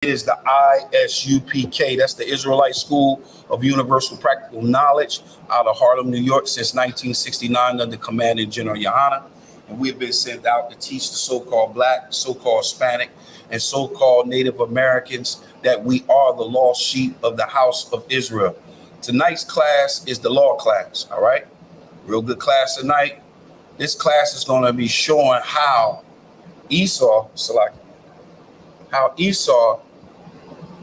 Is the Isupk. That's the Israelite School of Universal Practical Knowledge out of Harlem, New York, since 1969 under Commanding General Yohana. And we've been sent out to teach the so-called Black, so-called Hispanic, and so-called Native Americans that we are the lost sheep of the house of Israel. Tonight's class is the law class, all right? Real good class tonight. This class is going to be showing how Esau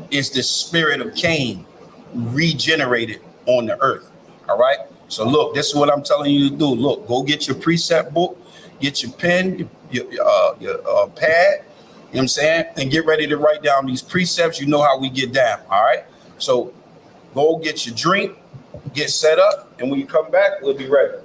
is the spirit of Cain regenerated on the earth. All right. So look, this is what I'm telling you to do. Look, go get your precept book, get your pen, your pad, you know what I'm saying? And get ready to write down these precepts. You know how we get down. All right. So go get your drink, get set up. And when you come back, we'll be ready.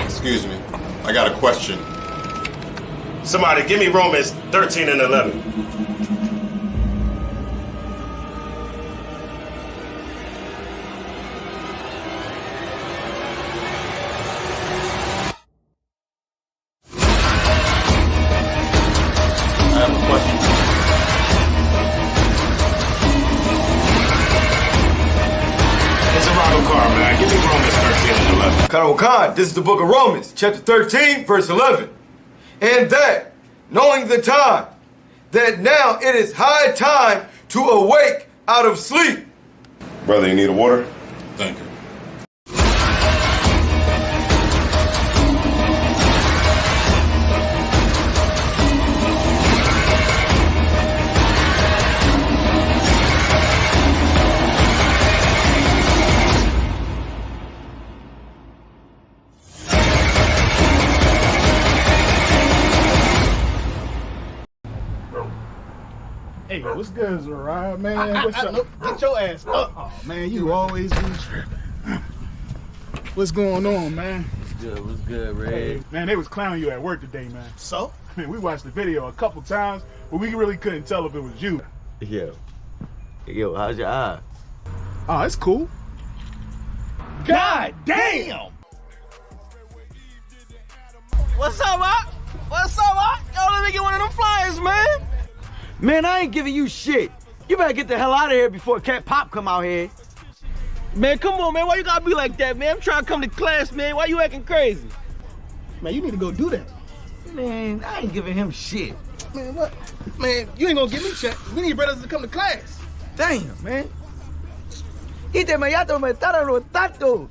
Excuse me, I got a question. Somebody give me Romans 13 and 11. I have a question. It's a Ronald car, man. Give me Romans 13 and 11. Khan, this is the book of Romans, chapter 13, verse 11. And that, knowing the time, that now it is high time to awake out of sleep. Brother, you need a water? Thank you. Hey, what's good, Zariah, man? What's up? Get your ass up. Oh, man, you always be tripping. What's going on, man? What's good, Red? Hey, man, they was clowning you at work today, man. So? I mean, we watched the video a couple times, but we really couldn't tell if it was you. Yo, how's your eye? Oh, it's cool. God damn! What's up, Mark? What's up, Mark? Yo, let me get one of them flyers, man. Man, I ain't giving you shit. You better get the hell out of here before Cat Pop come out here. Man, come on, man. Why you gotta be like that, man? I'm trying to come to class, man. Why you acting crazy? Man, you need to go do that. Man, I ain't giving him shit. Man, what? Man, you ain't gonna give me check. We need brothers to come to class. Damn, man. Ite me yato me tararo tato.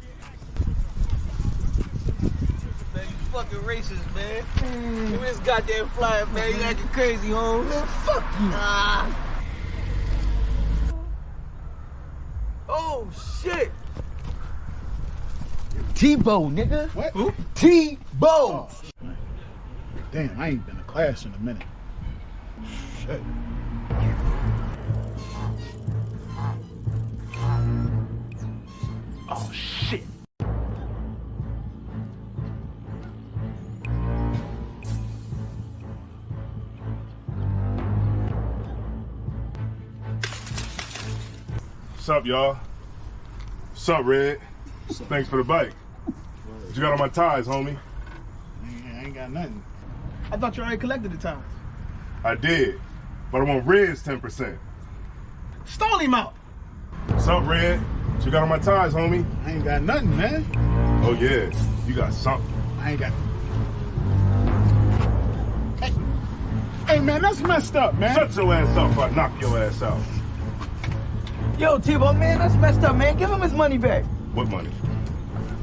Man, you fucking racist, man. Give me this goddamn flyer, man. You acting crazy, homes. Man, fuck you. Oh, shit. Tebow, nigga. What? Who? Tebow. Damn, I ain't been to class in a minute. Shit. Oh, shit. What's up, y'all? What's up, Red? Thanks for the bike. What you got on my ties, homie? Man, I ain't got nothing. I thought you already collected the time. I did, but I want Red's 10%. Stall him out. What's up, Red? What you got on my ties, homie? I ain't got nothing, man. Oh, yeah, you got something. I ain't got. Hey, man, that's messed up, man. Shut your ass up or I knock your ass out. Yo, Tebow, man, that's messed up, man. Give him his money back. What money?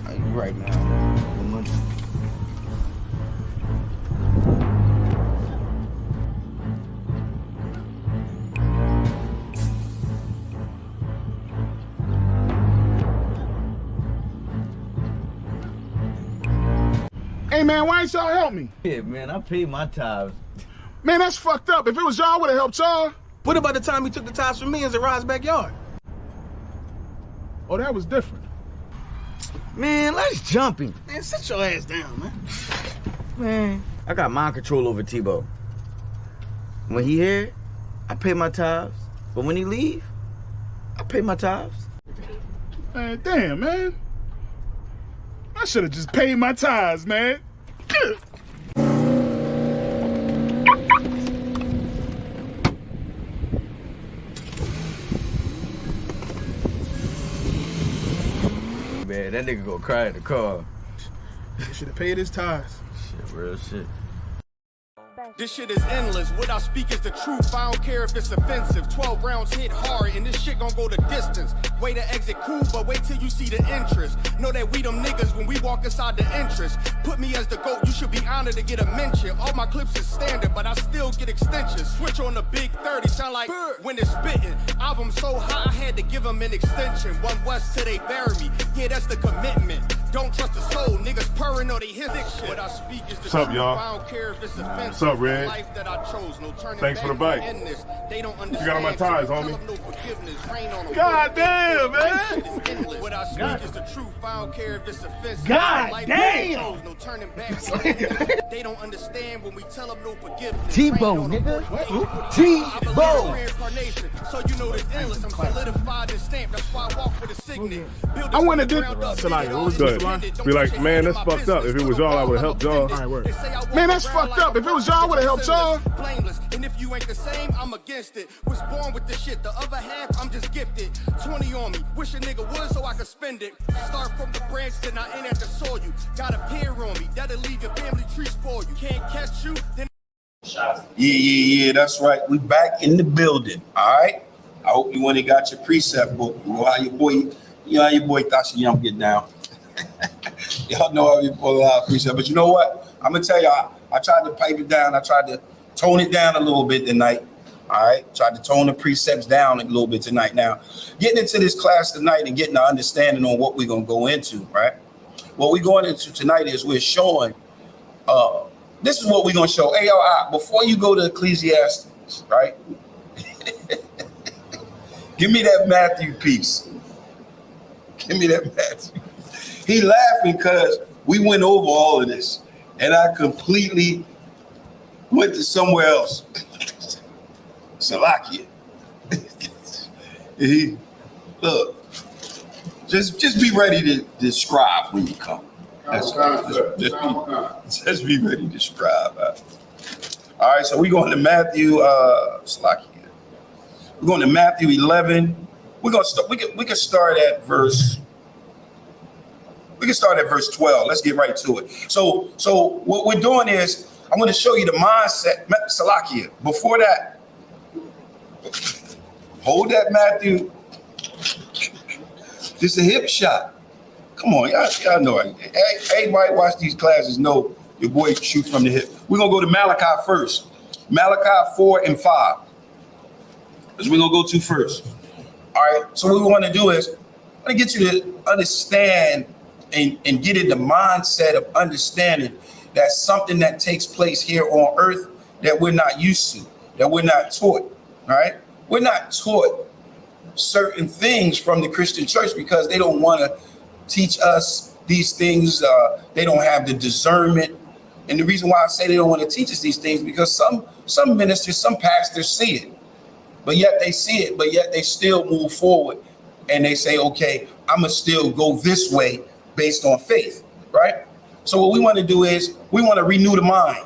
You right now. The money. Hey, man, why ain't y'all help me? Yeah, man, I paid my tithes. Man, that's fucked up. If it was y'all, I would have helped y'all. What about the time he took the ties from me in Rod's backyard? Oh, that was different. Man, let's jump him. Man, sit your ass down, man. Man, I got mind control over Tebow. When he here, I pay my tithes. But when he leave, I pay my tithes. Man, damn, man. I should have just paid my tithes, man. Man, that nigga gonna cry in the car. He should have paid his tithes. Shit, real shit. This shit is endless. What I speak is the truth. I don't care if it's offensive. 12 rounds hit hard, and this shit gon' go the distance. Way to exit cool, but wait till you see the interest. Know that we them niggas when we walk inside the entrance. Put me as the GOAT, you should be honored to get a mention. All my clips is standard, but I still get extensions. Switch on the big 30, sound like when it's spitting. Album so high, I had to give them an extension. One West till they bury me. Yeah, that's the commitment. Don't trust the soul, niggas purring or they hit shit. What I speak is the What's up, truth. y'all? I don't care if it's offensive. What's up, Red? Life that I chose, no turning Thanks for the back bike. in this. They don't What you got on my ties, homie? God damn, man. What I speak is the truth. I don't care if it's offensive. God Life damn. that I chose, no turning back. They don't understand when we tell them no forgiveness. Tebow, nigga. Tebow. Reincarnation, so you know this endless. I'm solidified and stamped. That's why I walk with a signet. I went and did Salaya. What was Good. good? Be like, man, that's fucked up. If it was y'all, I would have helped y'all. All right, word. Man, that's fucked up. If it was y'all, I would have helped y'all. Blameless. And if you ain't the same, I'm against it. Was born with this shit. The other half, I'm just gifted. 20 on me. Wish a nigga would so I could spend it. Start from the branch, then I ain't at the soil. You got a peer on me. That'll leave your family tree for you. Can't catch you, then Yeah, that's right. We back in the building. All right. I hope you went and got your precept book. You know how your boy Tashi Young get down. Y'all know how you pull a lot of precept. But you know what? I'm gonna tell y'all, I tried to pipe it down. I tried to tone it down a little bit tonight. All right. Tried to tone the precepts down a little bit tonight. Now, getting into this class tonight and getting an understanding on what we're gonna go into, right? What we're going into tonight is we're showing this is what we're gonna show. AOI, before you go to Ecclesiastes, right? Give me that Matthew piece. Give me that Matthew. He laughing because we went over all of this and I completely went to somewhere else. Salakia. He look. Just be ready to describe when you come. Just Just be ready to scribe. All right, so we're going to Matthew. We're going to Matthew 11. We're going to start. We can start at verse. We can start at verse 12. Let's get right to it. So what we're doing is I'm going to show you the mindset. Salakia. Before that, hold that, Matthew. This is a hip shot. Come on, y'all know it. Everybody watch these classes know your boy shoot from the hip. We're going to go to Malachi first. Malachi 4 and 5. That's what we're going to go to first. All right, so what we want to do is I want to get you to understand and get in the mindset of understanding that something that takes place here on earth that we're not used to, that we're not taught, all right? We're not taught certain things from the Christian church because they don't want to teach us these things. They don't have the discernment. And the reason why I say they don't want to teach us these things because some ministers, some pastors see it, but yet they see it, but yet they still move forward and they say, okay, I'm going to still go this way based on faith, right? So what we want to do is we want to renew the mind,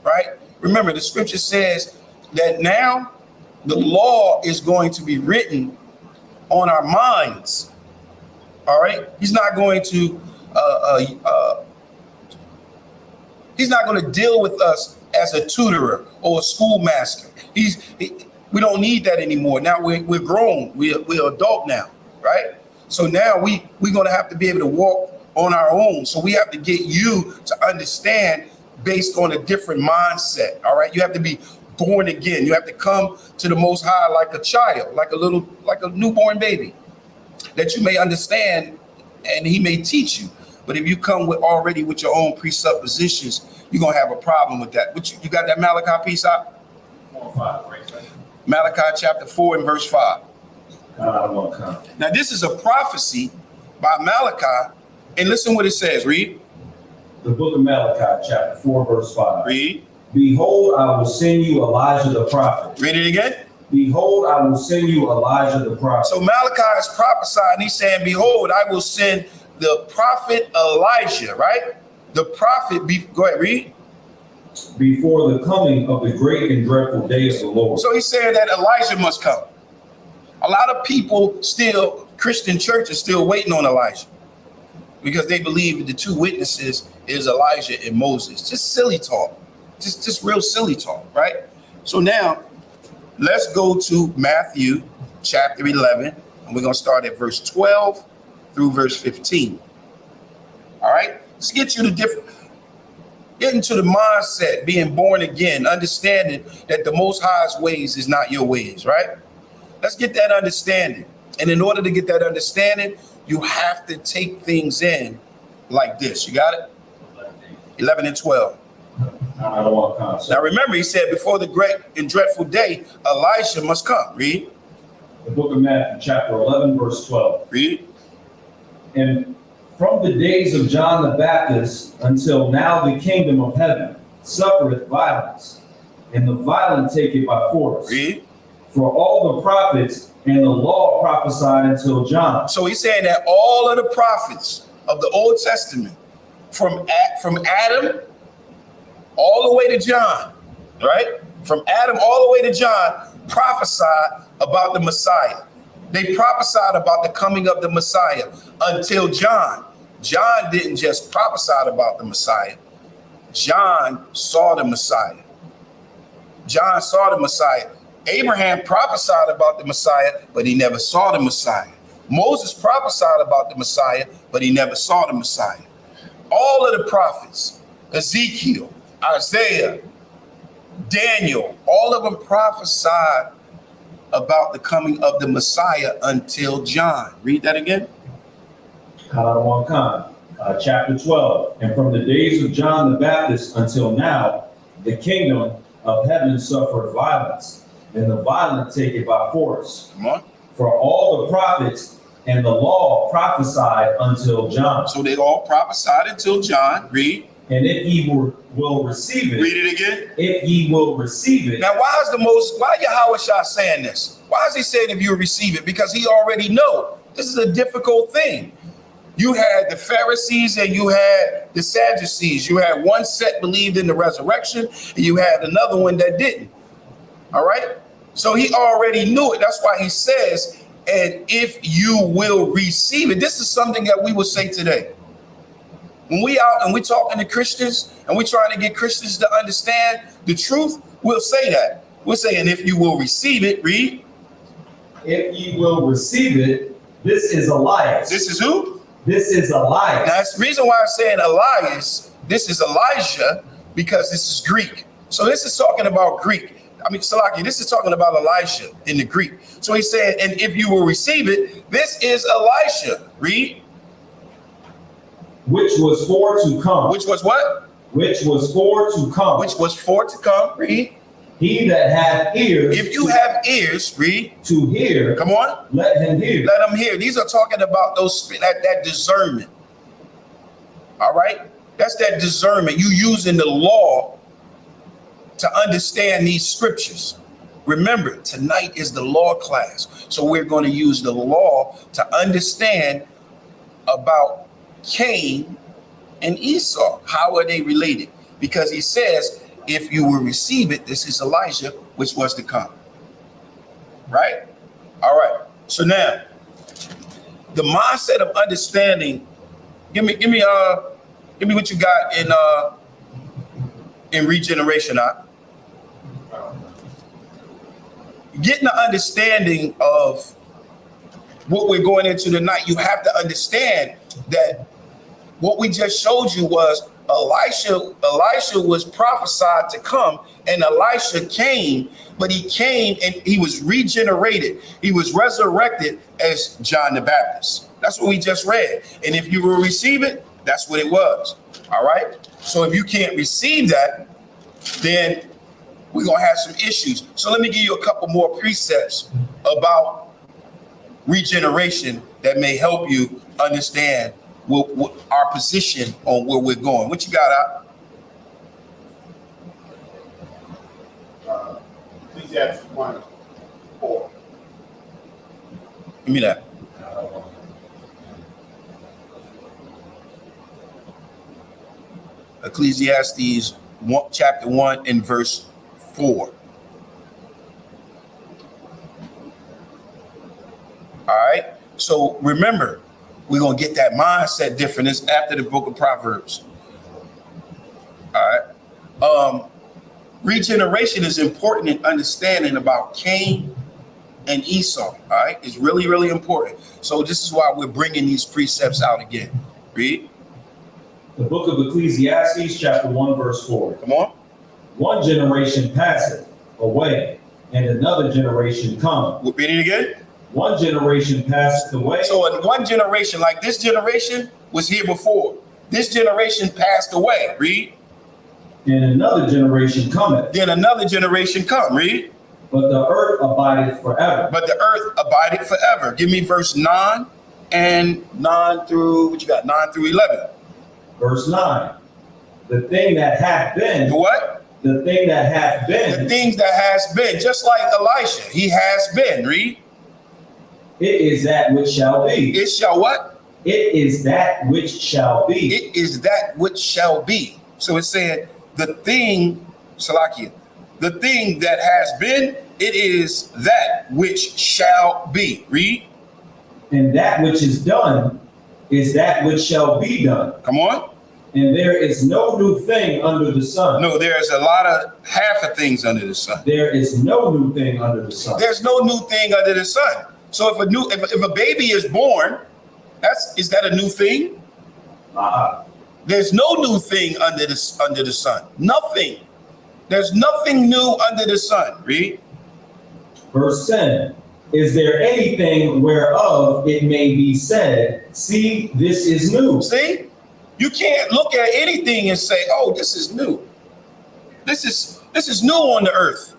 right? Remember, the scripture says that now the law is going to be written on our minds, all right? He's not going to deal with us as a tutorer or a schoolmaster. We don't need that anymore. Now we're grown. We're adult now, right? So now we're going to have to be able to walk on our own. So we have to get you to understand based on a different mindset, all right? You have to be born again. You have to come to the Most High like a child, like a newborn baby, that you may understand and he may teach you. But if you come already with your own presuppositions, you're going to have a problem with that. You got that Malachi piece out? 4 and 5, right? Malachi chapter 4 and verse 5. Now this is a prophecy by Malachi. And listen what it says. Read. The book of Malachi, chapter 4, verse 5. Read. Behold, I will send you Elijah the prophet. Read it again. Behold, I will send you Elijah the prophet. So Malachi is prophesying. He's saying, behold, I will send the prophet Elijah, right? The prophet, go ahead, read. Before the coming of the great and dreadful day of the Lord. So he's saying that Elijah must come. A lot of people still, Christian churches still waiting on Elijah because they believe the two witnesses is Elijah and Moses. Just silly talk. Just real silly talk, right? So now let's go to Matthew chapter 11, and we're going to start at verse 12 through verse 15. All right? Let's get you get into the mindset, being born again, understanding that the Most High's ways is not your ways, right? Let's get that understanding. And in order to get that understanding, you have to take things in like this. You got it? 11 and 12. Now remember, he said before the great and dreadful day, Elisha must come. Read. The book of Matthew, chapter 11, verse 12. Read. And from the days of John the Baptist until now, the kingdom of heaven suffereth violence, and the violent take it by force. Read. For all the prophets and the law prophesied until John. So he's saying that all of the prophets of the Old Testament, from Adam all the way to John, right? From Adam all the way to John, prophesied about the Messiah. They prophesied about the coming of the Messiah until John. John didn't just prophesy about the Messiah. John saw the Messiah. John saw the Messiah. Abraham prophesied about the Messiah, but he never saw the Messiah. Moses prophesied about the Messiah, but he never saw the Messiah. All of the prophets, Ezekiel, Isaiah, Daniel, all of them prophesied about the coming of the Messiah until John. Read that again. Chapter 12. And from the days of John the Baptist until now, the kingdom of heaven suffered violence, and the violent take it by force. Come on. For all the prophets and the law prophesied until John. So they all prophesied until John. Read. And if ye will receive it. Read it again. If ye will receive it. Now, why Yahweh Shah saying this? Why is he saying if you receive it? Because he already know this is a difficult thing. You had the Pharisees and you had the Sadducees. You had one set believed in the resurrection, and you had another one that didn't. All right? So he already knew it. That's why he says, and if you will receive it. This is something that we will say today. When we out and we talking to Christians and we trying to get Christians to understand the truth, we'll say that. We'll say, and if you will receive it, read. If ye will receive it, this is Elias. This is who? This is Elias. Now, that's the reason why I'm saying Elias, this is Elijah, because this is Greek. So this is talking about Greek. I mean, Salaki, this is talking about Elisha in the Greek. So he said, and if you will receive it, this is Elisha. Read. Which was for to come. Which was what? Which was for to come. Which was for to come. Read. He that hath ears. If you have ears, read. To hear. Come on. Let him hear. Let him hear. These are talking about that discernment. All right? That's that discernment. You using the law to understand these scriptures. Remember, tonight is the law class. So we're going to use the law to understand about Cain and Esau. How are they related? Because he says, if you will receive it, this is Elijah, which was to come. Right? All right. So now, the mindset of understanding. Give me what you got in regeneration. Getting the understanding of what we're going into tonight. You have to understand that what we just showed you was Elisha was prophesied to come, and Elisha came, but he came and he was regenerated. He was resurrected as John the Baptist. That's what we just read. And if you will receive it, that's what it was. All right. So if you can't receive that, then we're going to have some issues. So let me give you a couple more precepts about regeneration that may help you understand what our position on where we're going. What you got out? Ecclesiastes 1:4. Give me that. Ecclesiastes 1, chapter 1 and verse 4. All right. So remember, we're going to get that mindset different. It's after the book of Proverbs. All right. Regeneration is important in understanding about Cain and Esau. All right. It's really, really important. So this is why we're bringing these precepts out again. Read. The book of Ecclesiastes, chapter 1, verse 4. Come on. One generation passeth away, and another generation cometh. Read it again. One generation passeth away. So in one generation, like this generation was here before. This generation passed away. Read. And another generation cometh. Then another generation come. Read. But the earth abideth forever. But the earth abideth forever. Give me verse 9 and 9 through, what you got? 9 through 11. Verse 9. The thing that hath been. The what? The thing that hath been. The things that has been. Just like Elisha. He has been. Read. It is that which shall be. It shall what? It is that which shall be. It is that which shall be. So it's saying the thing, Salakia, the thing that has been, it is that which shall be. Read. And that which is done is that which shall be done. Come on. And there is no new thing under the sun. No, there's a lot of half of things under the sun. There is no new thing under the sun. There's no new thing under the sun. So if a baby is born, is that a new thing? There's no new thing under the sun. Nothing. There's nothing new under the sun. Read. Verse 10. Is there anything whereof it may be said, see, this is new? See? You can't look at anything and say, oh, this is new. This is new on the earth.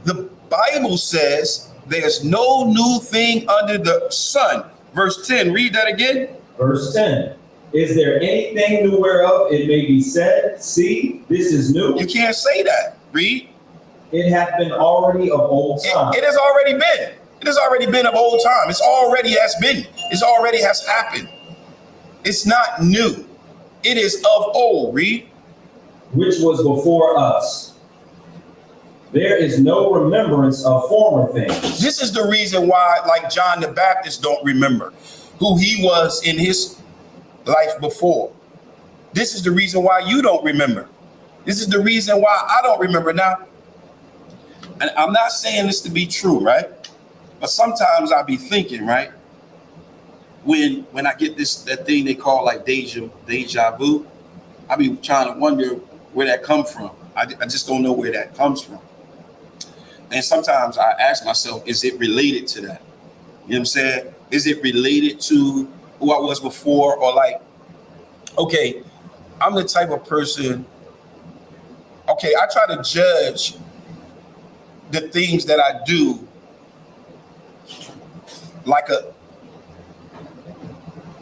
The Bible says there's no new thing under the sun. Verse 10, read that again. Verse 10. Is there anything new whereof it may be said, see, this is new? You can't say that. Read. It hath been already of old time. It has already been. It has already been of old time. It's already has been. It's already has happened. It's not new. It is of old. Read. which was before us. There is no remembrance of former things. This is the reason why, like John the Baptist don't remember who he was in his life before. This is the reason why you don't remember. This is the reason why I don't remember now. And I'm not saying this to be true, right? But sometimes I be thinking, right? When I get that thing they call like deja vu, I be trying to wonder where that come from. I just don't know where that comes from. And sometimes I ask myself, is it related to that? You know what I'm saying? Is it related to who I was before? Or like, okay, I'm the type of person, okay, I try to judge the things that I do like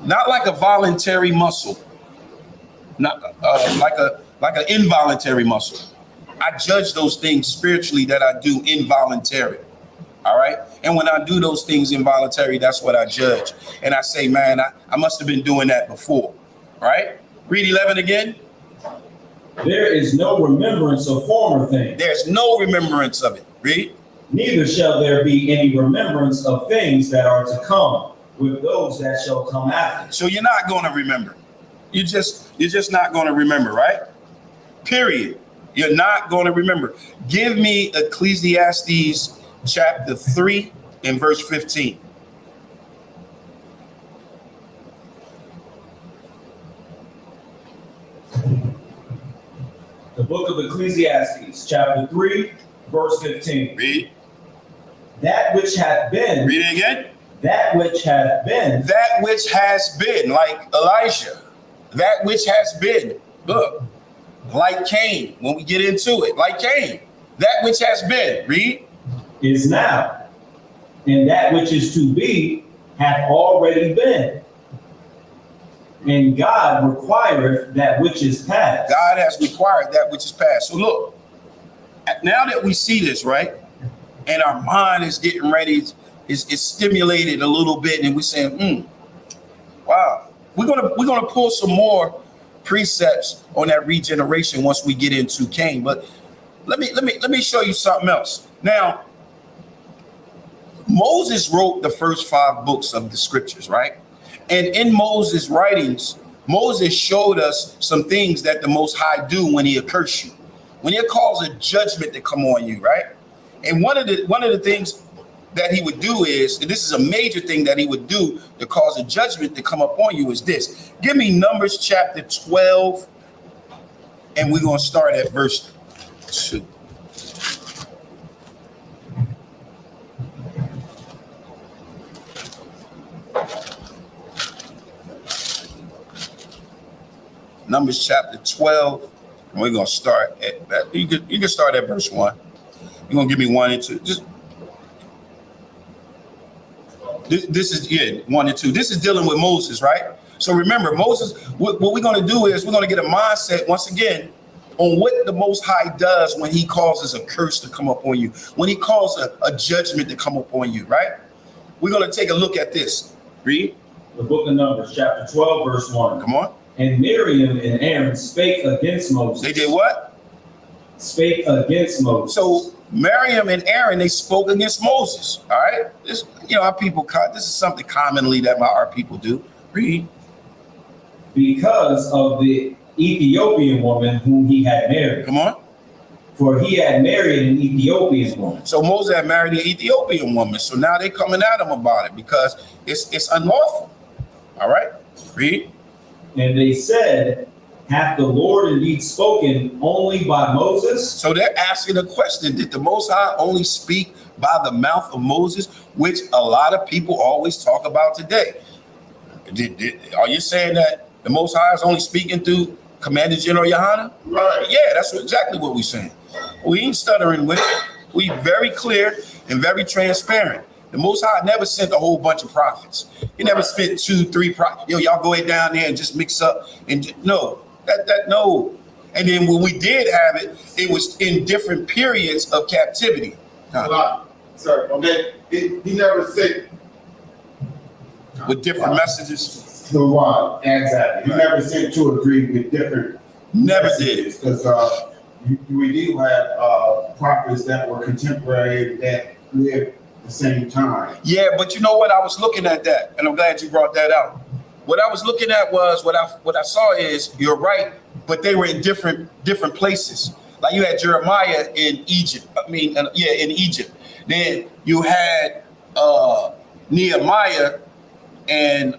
not like a voluntary muscle, not like an involuntary muscle. I judge those things spiritually that I do involuntary. All right. And when I do those things involuntary, that's what I judge. And I say, man, I must have been doing that before. Right. Read 11 again. There is no remembrance of former things. There's no remembrance of it. Read. Neither shall there be any remembrance of things that are to come with those that shall come after. So you're not going to remember. You're just not going to remember, right? Period. You're not going to remember. Give me Ecclesiastes chapter 3 and verse 15. The book of Ecclesiastes, chapter 3, verse 15. Read. That which hath been. Read it again. That which hath been. That which has been, like Elijah. That which has been. Look. Like Cain, when we get into it, like Cain, that which has been, read, is now, and that which is to be hath already been. And God requireth that which is past. God has required that which is past. So look, now that we see this, right, and our mind is getting ready, is stimulated a little bit, and we're saying, wow, we're gonna pull some more precepts on that regeneration once we get into Cain. But let me show you something else. Now, Moses wrote the first 5 books of the scriptures, right? And in Moses' writings, Moses showed us some things that the Most High do when he curse you, when he calls a judgment to come on you, right? And one of the things that he would do is, and this is a major thing that he would do to cause a judgment to come upon you, is this. Give me Numbers chapter 12, and we're going to start at verse 2. Numbers chapter 12, and we're going to start at that. You can start at verse 1. You're going to give me 1 and 2. Just This is 1 and 2. This is dealing with Moses, right? So remember, Moses, what we're going to do is we're going to get a mindset once again on what the Most High does when he causes a curse to come up on you, when he calls a judgment to come up on you, right? We're going to take a look at this. Read. The book of Numbers, chapter 12, verse 1. Come on. And Miriam and Aaron spake against Moses. They did what? Spake against Moses. So Miriam and Aaron, they spoke against Moses. All right. This, our people, this is something commonly that our people do. Read. Because of the Ethiopian woman whom he had married. Come on. For he had married an Ethiopian woman. So Moses had married an Ethiopian woman. So now they're coming at him about it because it's unlawful. All right. Read. And they said, hath the Lord indeed spoken only by Moses? So they're asking a question. Did the Most High only speak by the mouth of Moses, which a lot of people always talk about today? Are you saying that the Most High is only speaking through Commander General Yohana? Right. Yeah, that's exactly what we're saying. We ain't stuttering with it. We very clear and very transparent. The Most High never sent a whole bunch of prophets. He never spent 2, 3 prophets. Y'all go down there and just mix up and no. No. And then when we did have it, it was in different periods of captivity. Sir, okay? He never said with different messages. So why? Exactly. He never sent to agree with different. Never did. Because we do have prophets that were contemporary that lived the same time. Yeah, but you know what? I was looking at that, and I'm glad you brought that out. What I was looking at was what I saw is you're right, but they were in different places. Like you had Jeremiah in Egypt. In Egypt. Then you had Nehemiah and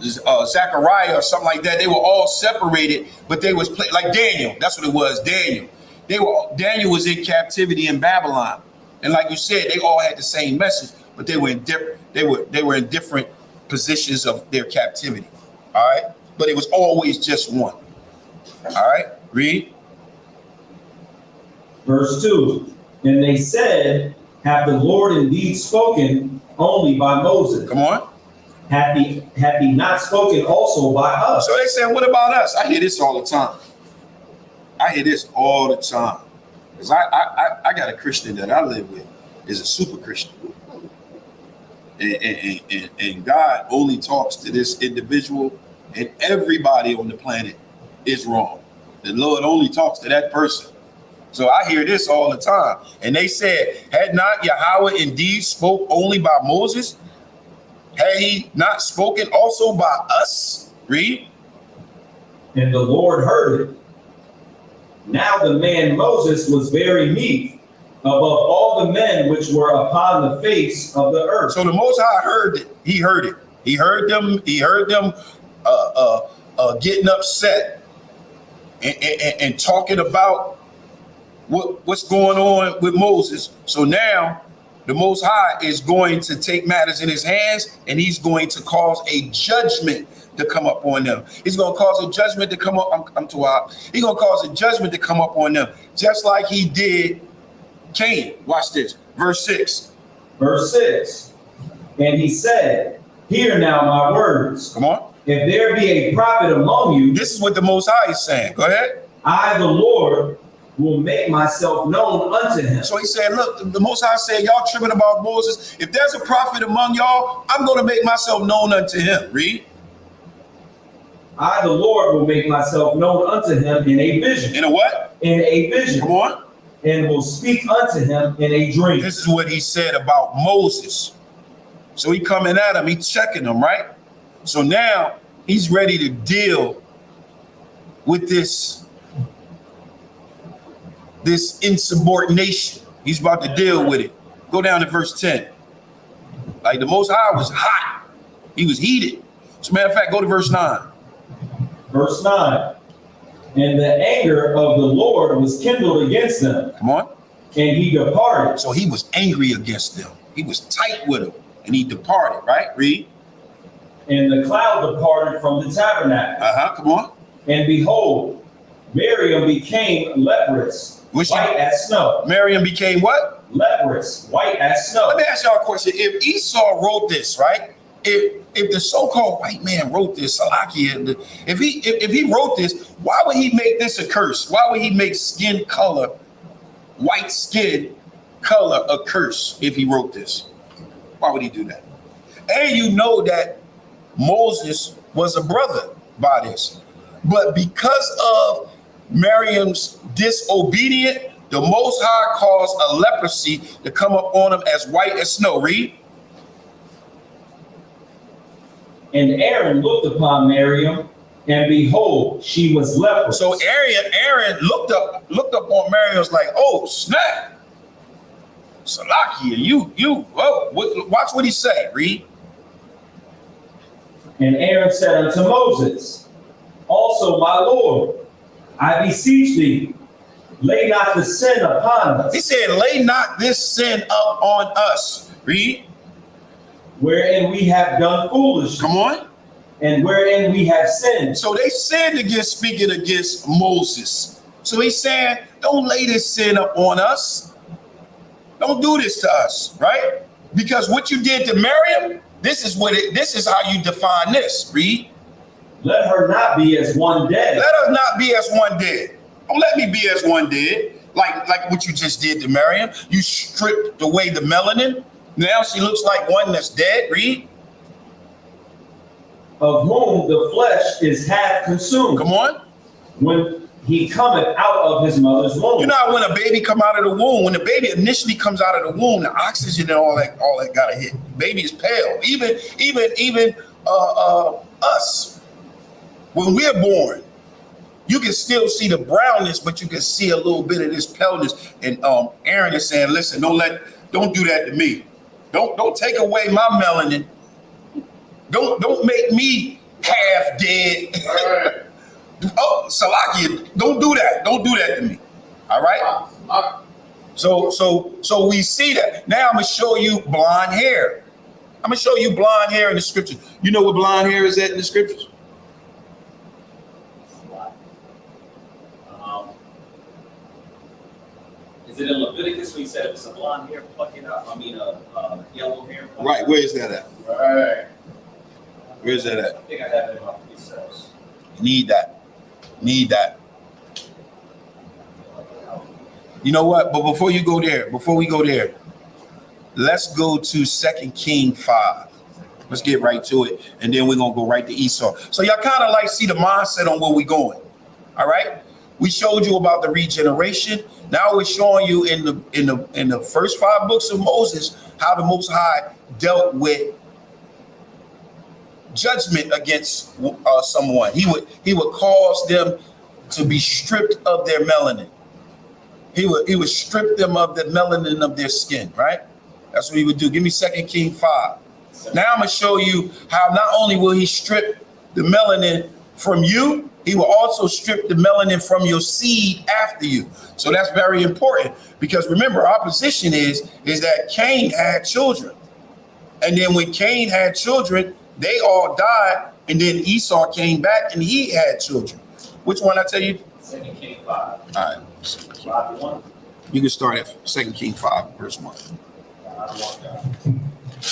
Zechariah or something like that. They were all separated, but they was like Daniel. That's what it was. Daniel was in captivity in Babylon, and like you said, they all had the same message, but they were in different positions of their captivity. All right, but it was always just one. All right, read. Verse 2. And they said, "Hath the Lord indeed spoken only by Moses? Come on. Hath he not spoken also by us?" So they said, what about us? I hear this all the time. Because I got a Christian that I live with is a super Christian. And God only talks to this individual, and everybody on the planet is wrong. The Lord only talks to that person. So I hear this all the time. And they said, had not Yahweh indeed spoke only by Moses? Had he not spoken also by us? Read. And the Lord heard it. Now the man Moses was very meek above all the men which were upon the face of the earth. So the Most High heard it. He heard it. He heard them getting upset and talking about what's going on with Moses. So now the Most High is going to take matters in his hands, and he's going to cause a judgment to come up on them. He's going to cause a judgment to come up. I'm too hot. He's going to cause a judgment to come up on them, just like he did Cain. Watch this. Verse 6. Verse 6. And he said, "Hear now my words. Come on. If there be a prophet among you," this is what the Most High is saying. Go ahead. "I, the Lord, will make myself known unto him." So he said, look, the Most High said, y'all tripping about Moses. If there's a prophet among y'all, I'm going to make myself known unto him. Read. "I, the Lord, will make myself known unto him in a vision." In a what? In a vision. Come on. "And will speak unto him in a dream." This is what he said about Moses. So he coming at him, he checking him, right? So now he's ready to deal with this insubordination. He's about to deal with it. Go down to verse 10. Like the Most High was hot. He was heated. As a matter of fact, go to verse 9. Verse 9. "And the anger of the Lord was kindled against them. Come on. And he departed." So he was angry against them. He was tight with them. And he departed, right? Read. "And the cloud departed from the tabernacle. Come on. And behold, Miriam became leprous, white as snow." Miriam became what? Leprous, white as snow. Let me ask y'all a question. If Esau wrote this, right? If the so-called white man wrote this, Salakia, if he wrote this, why would he make this a curse? Why would he make skin color, white skin color, a curse if he wrote this? Why would he do that? And you know that Moses was a brother by this. But because of Miriam's disobedience, the Most High caused a leprosy to come up on him as white as snow. Read. "And Aaron looked upon Miriam, and behold, she was leprous." So Aaron looked up on Miriam, was like, oh, snap. Salakia, watch what he said. Read. "And Aaron said unto Moses, Also, my Lord, I beseech thee, lay not the sin upon us." He said, lay not this sin up on us. Read. "Wherein we have done foolishly." Come on. "And wherein we have sinned." So they sinned speaking against Moses. So he's saying, don't lay this sin up on us. Don't do this to us, right? Because what you did to Miriam, this is how you define this. Read. "Let her not be as one dead." Let us not be as one dead. Don't let me be as one dead. Like what you just did to Miriam. You stripped away the melanin. Now she looks like one that's dead. Read. of whom the flesh is half consumed. Come on. When he cometh out of his mother's womb. You know how when a baby come out of the womb, when the baby initially comes out of the womb, the oxygen and all that gotta hit. Baby is pale. Even us, when we're born, you can still see the brownness, but you can see a little bit of this paleness. And Aaron is saying, listen, don't do that to me. Don't take away my melanin. Don't make me half dead. Oh, Salakia, don't do that. Don't do that to me. All right? So we see that. Now I'm gonna show you blonde hair. I'm gonna show you blonde hair in the scriptures. You know what blonde hair is at in the scriptures? Is it in Leviticus when he said it was a blonde hair plucking up? Yellow hair. Right. Where is that at? Right. Where's that at? I think I have it in my precepts. Need that. You know what? But before we go there, let's go to 2 Kings 5. Let's get right to it, and then we're gonna go right to Esau. So y'all kind of like see the mindset on where we're going. All right. We showed you about the regeneration. Now we're showing you in the first 5 books of Moses how the Most High dealt with judgment against someone. He would cause them to be stripped of their melanin. He would strip them of the melanin of their skin, right? That's what he would do. Give me 2 Kings 5. Now I'm gonna show you how not only will he strip the melanin from you, he will also strip the melanin from your seed after you. So that's very important, because remember, our position is that Cain had children. And then when Cain had children, they all died, and then Esau came back and he had children. Which one I tell you? 2 Kings 5. All right. 5:1. You can start at 2 Kings 5, verse 1.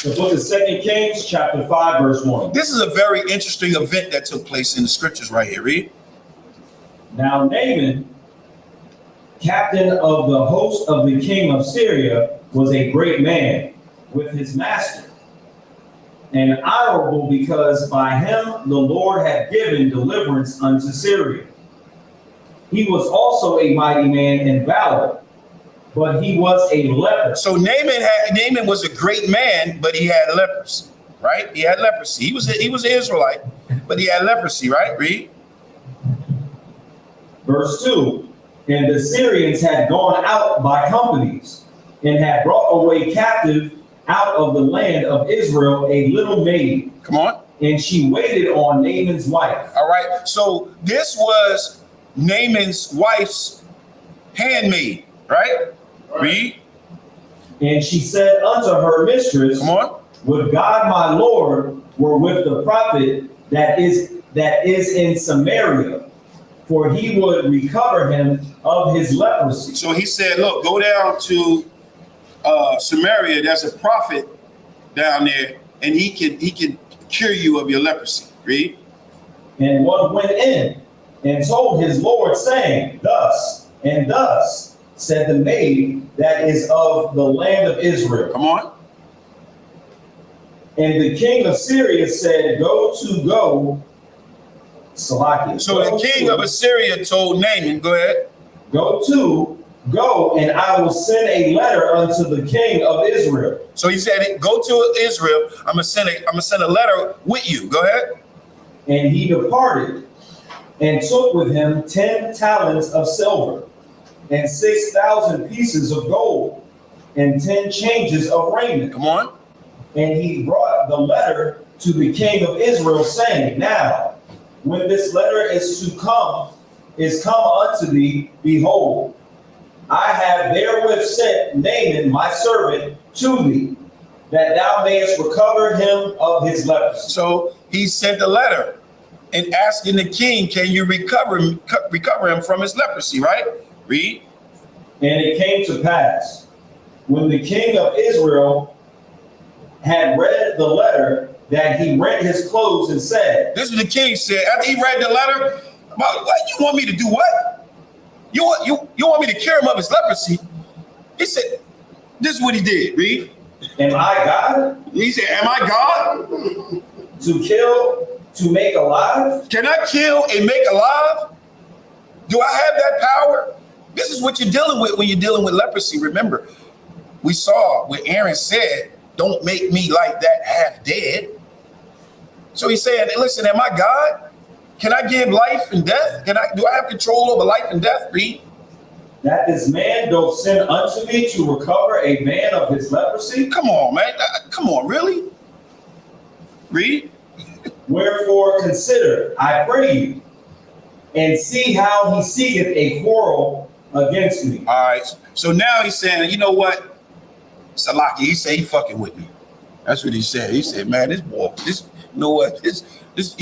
The book of 2 Kings, chapter 5, verse 1. This is a very interesting event that took place in the scriptures right here. Read. Now Naaman, captain of the host of the king of Syria, was a great man with his master, and honorable, because by him the Lord had given deliverance unto Syria. He was also a mighty man in valor, but he was a leper. So Naaman was a great man, but he had leprosy, right? He had leprosy. He was an Israelite, but he had leprosy, right? Read. Verse 2, and the Syrians had gone out by companies, and had brought away captive out of the land of Israel a little maid. Come on. And she waited on Naaman's wife. All right. So this was Naaman's wife's handmaid, right? Read. And she said unto her mistress, come on, would God my Lord were with the prophet that is in Samaria, for he would recover him of his leprosy. So he said, look, go down to Samaria. There's a prophet down there, and he can cure you of your leprosy. Read. And one went in and told his Lord, saying, thus and thus said the maid that is of the land of Israel. Come on. And the king of Syria said, go. Salakia. So the king of Assyria told Naaman, go ahead. Go, and I will send a letter unto the king of Israel. So he said, go to Israel. I'm gonna send a letter with you. Go ahead. And he departed and took with him 10 talents of silver, and 6,000 pieces of gold, and 10 changes of raiment. Come on. And he brought the letter to the king of Israel, saying, now, when this letter is come unto thee, behold, I have therewith sent Naaman my servant to thee, that thou mayest recover him of his leprosy. So he sent a letter and asking the king, can you recover him from his leprosy, right? Read. And it came to pass, when the king of Israel had read the letter, that he rent his clothes and said, this is what the king said after he read the letter. What, you want me to do what? You want me to cure him of his leprosy? He said, this is what he did. Read. Am I God? He said, am I God? To to make alive? Can I kill and make alive? Do I have that power? This is what you're dealing with when you're dealing with leprosy. Remember, we saw what Aaron said, don't make me like that half dead. So he's saying, listen, am I God? Can I give life and death? Do I have control over life and death? Read. That this man doth send unto me to recover a man of his leprosy? Come on, man. Come on, really? Read. Wherefore consider, I pray you, and see how he seeketh a quarrel against me. All right. So now he's saying, you know what? Salaki, he said he fucking with me. That's what he said. He said, man, this boy, you know what? This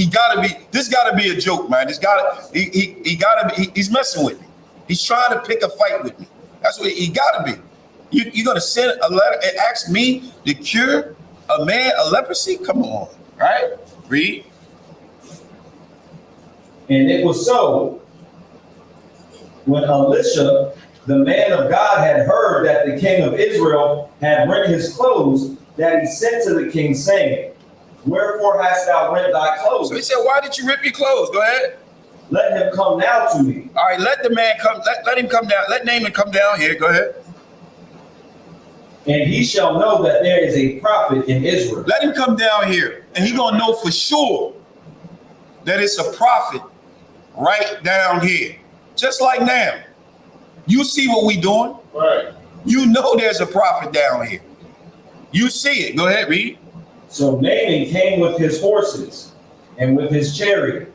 gotta be a joke, man. He's messing with me. He's trying to pick a fight with me. That's what he gotta be. You're gonna send a letter and ask me to cure a man of leprosy? Come on, right? Read. And it was so, when Elisha, the man of God, had heard that the king of Israel had rent his clothes, that he sent to the king, saying, wherefore hast thou rent thy clothes? So he said, why did you rip your clothes? Go ahead. Let him come now to me. All right, let the man come. Let him come down. Let Naaman come down here. Go ahead. And he shall know that there is a prophet in Israel. Let him come down here, and he gonna know for sure that it's a prophet right down here. Just like now. You see what we doing? Right. You know there's a prophet down here. You see it. Go ahead, read. So Naaman came with his horses and with his chariot,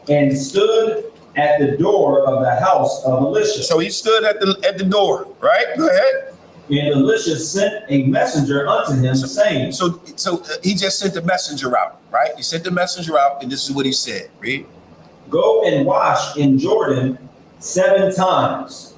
and stood at the door of the house of Elisha. So he stood at the door, right? Go ahead. And Elisha sent a messenger unto him, saying. So he just sent the messenger out, right? He sent the messenger out, and this is what he said. Read. Go and wash in Jordan 7 times,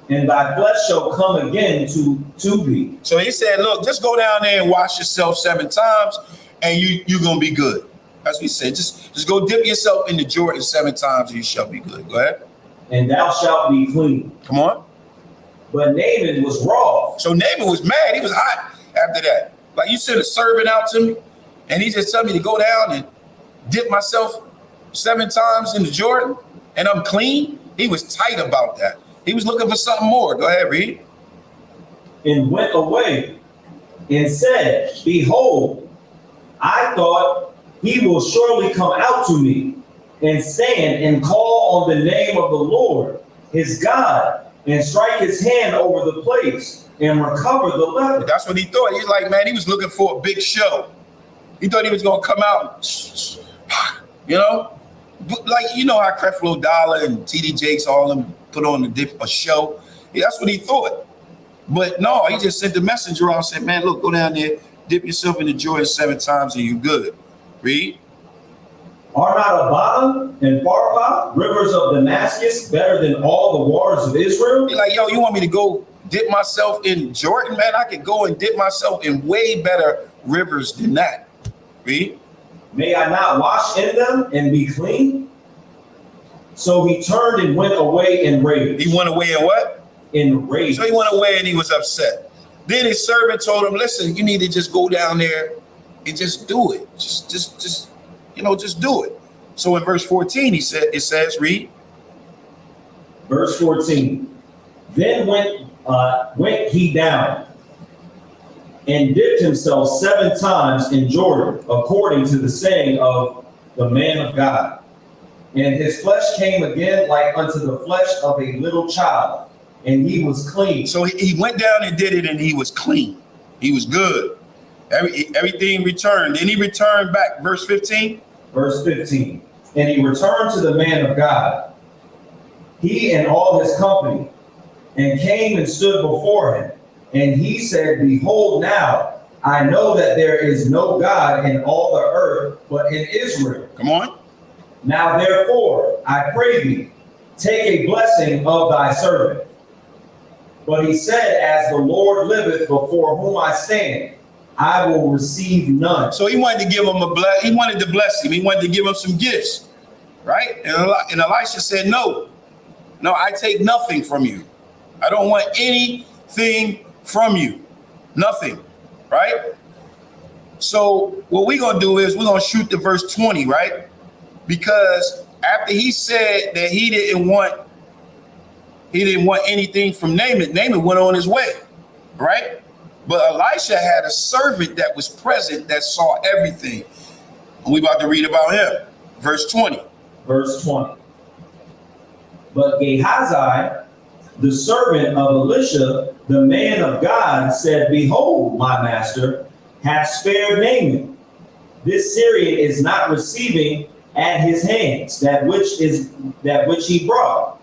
and thy flesh shall come again to thee. So he said, look, just go down there and wash yourself 7 times, and you're gonna be good. That's what he said. Just go dip yourself in the Jordan 7 times, and you shall be good. Go ahead. And thou shalt be clean. Come on. But Naaman was wroth. So Naaman was mad. He was hot after that. Like, you sent a servant out to me, and he just told me to go down and dip myself 7 times in the Jordan, and I'm clean. He was tight about that. He was looking for something more. Go ahead, read. And went away and said, behold, I thought he will surely come out to me and stand and call on the name of the Lord, his God, and strike his hand over the place and recover the leper. That's what he thought. He's like, man, he was looking for a big show. He thought he was going to come out, you know? Like, you know how Creflo Dollar and TD Jakes, all of them put on a show. Yeah, that's what he thought. But no, he just sent the messenger out and said, man, look, go down there, dip yourself in the Jordan 7 times and you good. Read. Are not Abana and Pharpar, rivers of Damascus, better than all the waters of Israel? He's like, yo, you want me to go dip myself in Jordan? Man, I could go and dip myself in way better rivers than that. Read. May I not wash in them and be clean? So he turned and went away in rage. He went away in what? In rage. So he went away and he was upset. Then his servant told him, listen, you need to just go down there and just do it. Just do it. So in verse 14, it says, read. Verse 14. Then went he down and dipped himself 7 times in Jordan, according to the saying of the man of God. And his flesh came again like unto the flesh of a little child, and he was clean. So he went down and did it, and he was clean. He was good. Everything returned. Then he returned back. Verse 15. Verse 15. And he returned to the man of God, he and all his company, and came and stood before him. And he said, behold, now I know that there is no God in all the earth but in Israel. Come on. Now therefore, I pray thee, take a blessing of thy servant. But he said, as the Lord liveth before whom I stand, I will receive none. So he wanted to give him he wanted to bless him. He wanted to give him some gifts, right? And Elisha said, no, I take nothing from you. I don't want anything from you. Nothing, right? So what we're gonna do is we're gonna shoot to verse 20, right? Because after he said that he didn't want anything from Naaman, Naaman went on his way, right? But Elisha had a servant that was present that saw everything. And we about to read about him. Verse 20. Verse 20. But Gehazi, the servant of Elisha, the man of God, said, Behold, my master hath spared Naaman. This Syrian is not receiving at his hands that which he brought.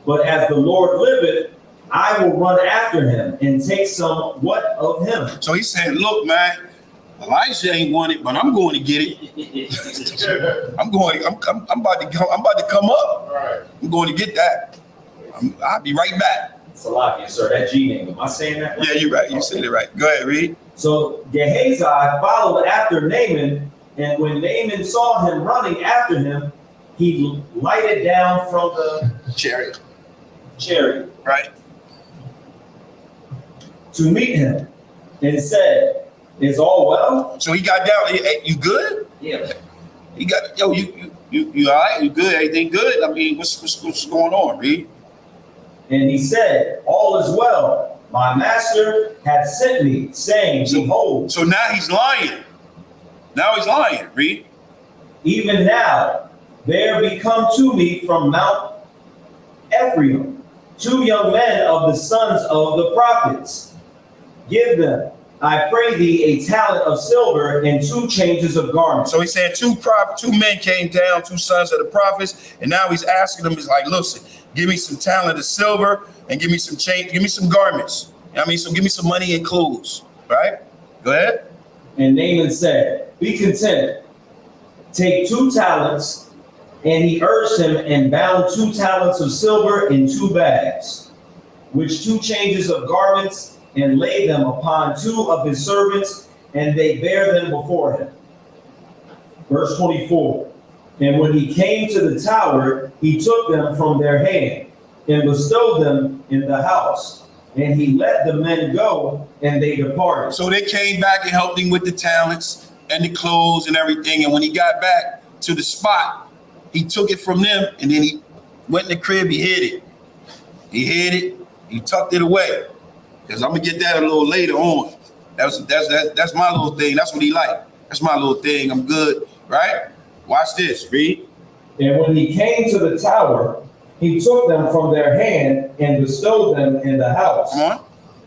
But as the Lord liveth, I will run after him and take somewhat of him. So he said, look, man, Elisha ain't want it, but I'm going to get it. I'm about to come up. Right. I'm going to get that. I'll be right back. Salakia, sir, that G name. Am I saying that right? Yeah, you're right. You said it right. Go ahead, read. So Gehazi followed after Naaman, and when Naaman saw him running after him, he lighted down from the chariot. Right. To meet him and said, Is all well? So he got down. Hey, you good? Yeah. He got, yo, you all right? You good? Everything good? I mean, what's going on, read? And he said, All is well. My master hath sent me, saying, Behold. So now he's lying. Read. Even now, there be come to me from Mount Ephraim 2 young men of the sons of the prophets. Give them, I pray thee, a talent of silver and 2 changes of garments. So he said 2 men came down, 2 sons of the prophets, and now he's asking them, he's like, listen, give me some talent of silver and give me some change, give me some garments. I mean, so give me some money and clothes, right? Go ahead. And Naaman said, Be content, take 2 talents. And he urged him and bound 2 talents of silver in 2 bags, which 2 changes of garments, and laid them upon 2 of his servants, and they bare them before him. Verse 24. And when he came to the tower, he took them from their hand and bestowed them in the house. And he let the men go, and they departed. So they came back and helped him with the talents and the clothes and everything. And when he got back to the spot, he took it from them, and then he went in the crib, he hid it. He tucked it away. Because I'm gonna get that a little later on. That's my little thing. That's what he liked. That's my little thing. I'm good, right? Watch this, read. And when he came to the tower, he took them from their hand and bestowed them in the house. Come on.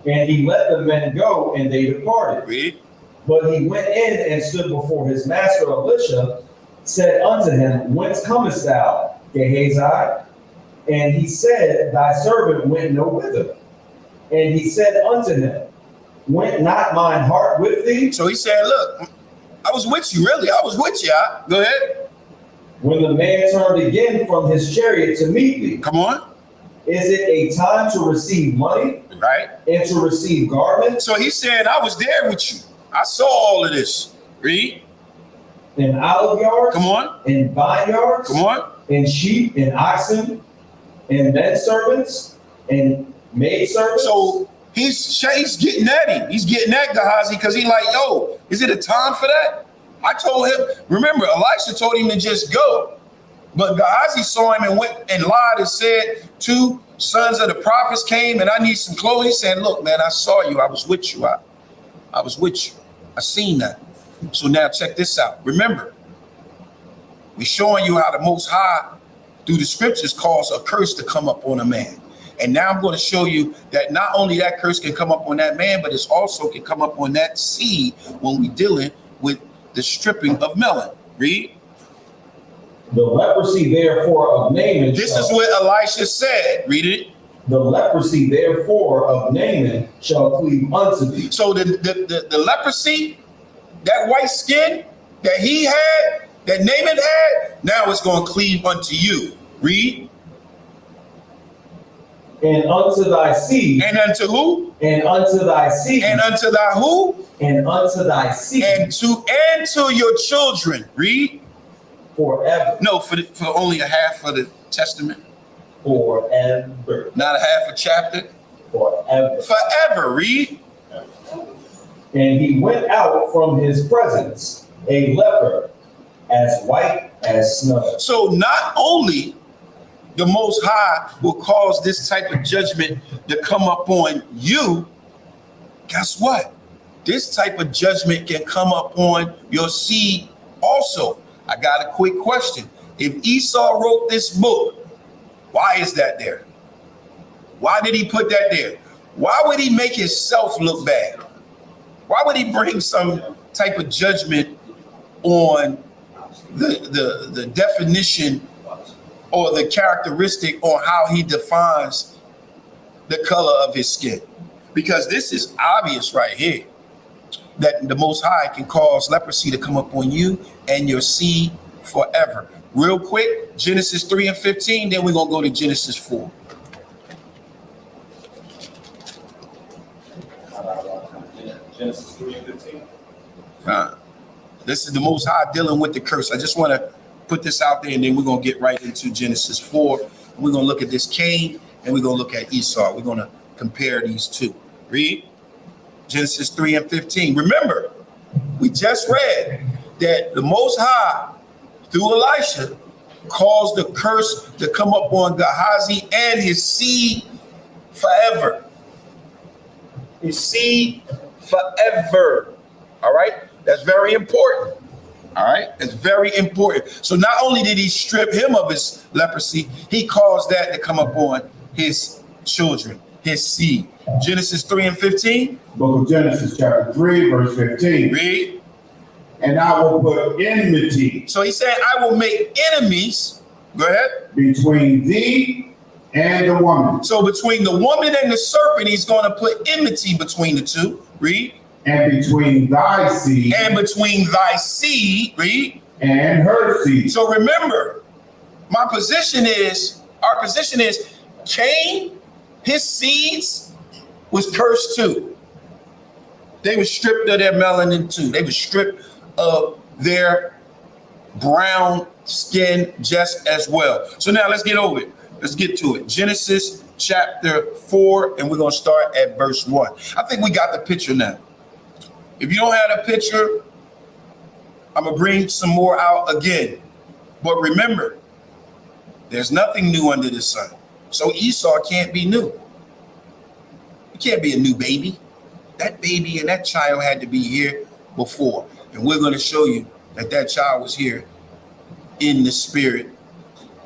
And he let the men go, and they departed. Read. But he went in and stood before his master Elisha, said unto him, Whence comest thou, Gehazi? And he said, Thy servant went no whither. And he said unto him, Went not mine heart with thee? So he said, look, I was with you, really. I was with you. Go ahead. When the man turned again from his chariot to meet thee. Come on. Is it a time to receive money? Right. And to receive garments? So he said, I was there with you. I saw all of this. Read. And olive yards? Come on. And vineyards? Come on. And sheep and oxen and men servants and maid servants? So he's getting at him. He's getting at Gehazi because he's like, yo, is it a time for that? I told him, remember, Elisha told him to just go. But Gehazi saw him and went and lied and said, 2 sons of the prophets came and I need some clothes. He said, look, man, I saw you. I was with you. I was with you. I seen that. So now check this out. Remember, we're showing you how the Most High, through the scriptures, cause a curse to come up on a man. And now I'm going to show you that not only that curse can come up on that man, but it also can come up on that seed when we're dealing with the stripping of melon. Read. The leprosy therefore of Naaman. This is what Elisha said. Read it. The leprosy therefore of Naaman shall cleave unto thee. So the leprosy, that white skin that he had, that Naaman had, now it's going to cleave unto you. Read. And unto thy seed. And unto who? And unto thy seed. And unto thy who? And unto thy seed. And to your children. Read. Forever. No, for only a half of the testament. Forever. Not a half a chapter. Forever. Forever. Read. And he went out from his presence, a leper, as white as snow. So not only the Most High will cause this type of judgment to come up on you, guess what? This type of judgment can come up on your seed also. I got a quick question. If Esau wrote this book, why is that there? Why did he put that there? Why would he make himself look bad? Why would he bring some type of judgment on the definition or the characteristic on how he defines the color of his skin? Because this is obvious right here that the Most High can cause leprosy to come up on you and your seed forever. Real quick, Genesis 3 and 15, then we're going to go to Genesis 4. Genesis 3 and 15. This is the Most High dealing with the curse. I just want to put this out there, and then we're going to get right into Genesis 4. We're going to look at this Cain, and we're going to look at Esau. We're going to compare these two. Read Genesis 3 and 15. Remember, we just read that the Most High, through Elisha, caused the curse to come up on Gehazi and his seed forever. His seed forever. All right? That's very important. All right? It's very important. So not only did he strip him of his leprosy, he caused that to come up on his children, his seed. Genesis 3 and 15. Book of Genesis, chapter 3, verse 15. Read. And I will put enmity. So he said, I will make enemies. Go ahead. Between thee and the woman. So between the woman and the serpent, he's going to put enmity between the two. Read. And between thy seed. And between thy seed. Read. And her seed. So remember, our position is Cain, his seeds was cursed too. They were stripped of their melanin too. They were stripped of their brown skin just as well. So now let's get over it. Let's get to it. Genesis chapter 4, and we're going to start at verse 1. I think we got the picture now. If you don't have a picture, I'm going to bring some more out again. But remember, there's nothing new under the sun. So Esau can't be new. He can't be a new baby. That baby and that child had to be here before. And we're going to show you that that child was here in the spirit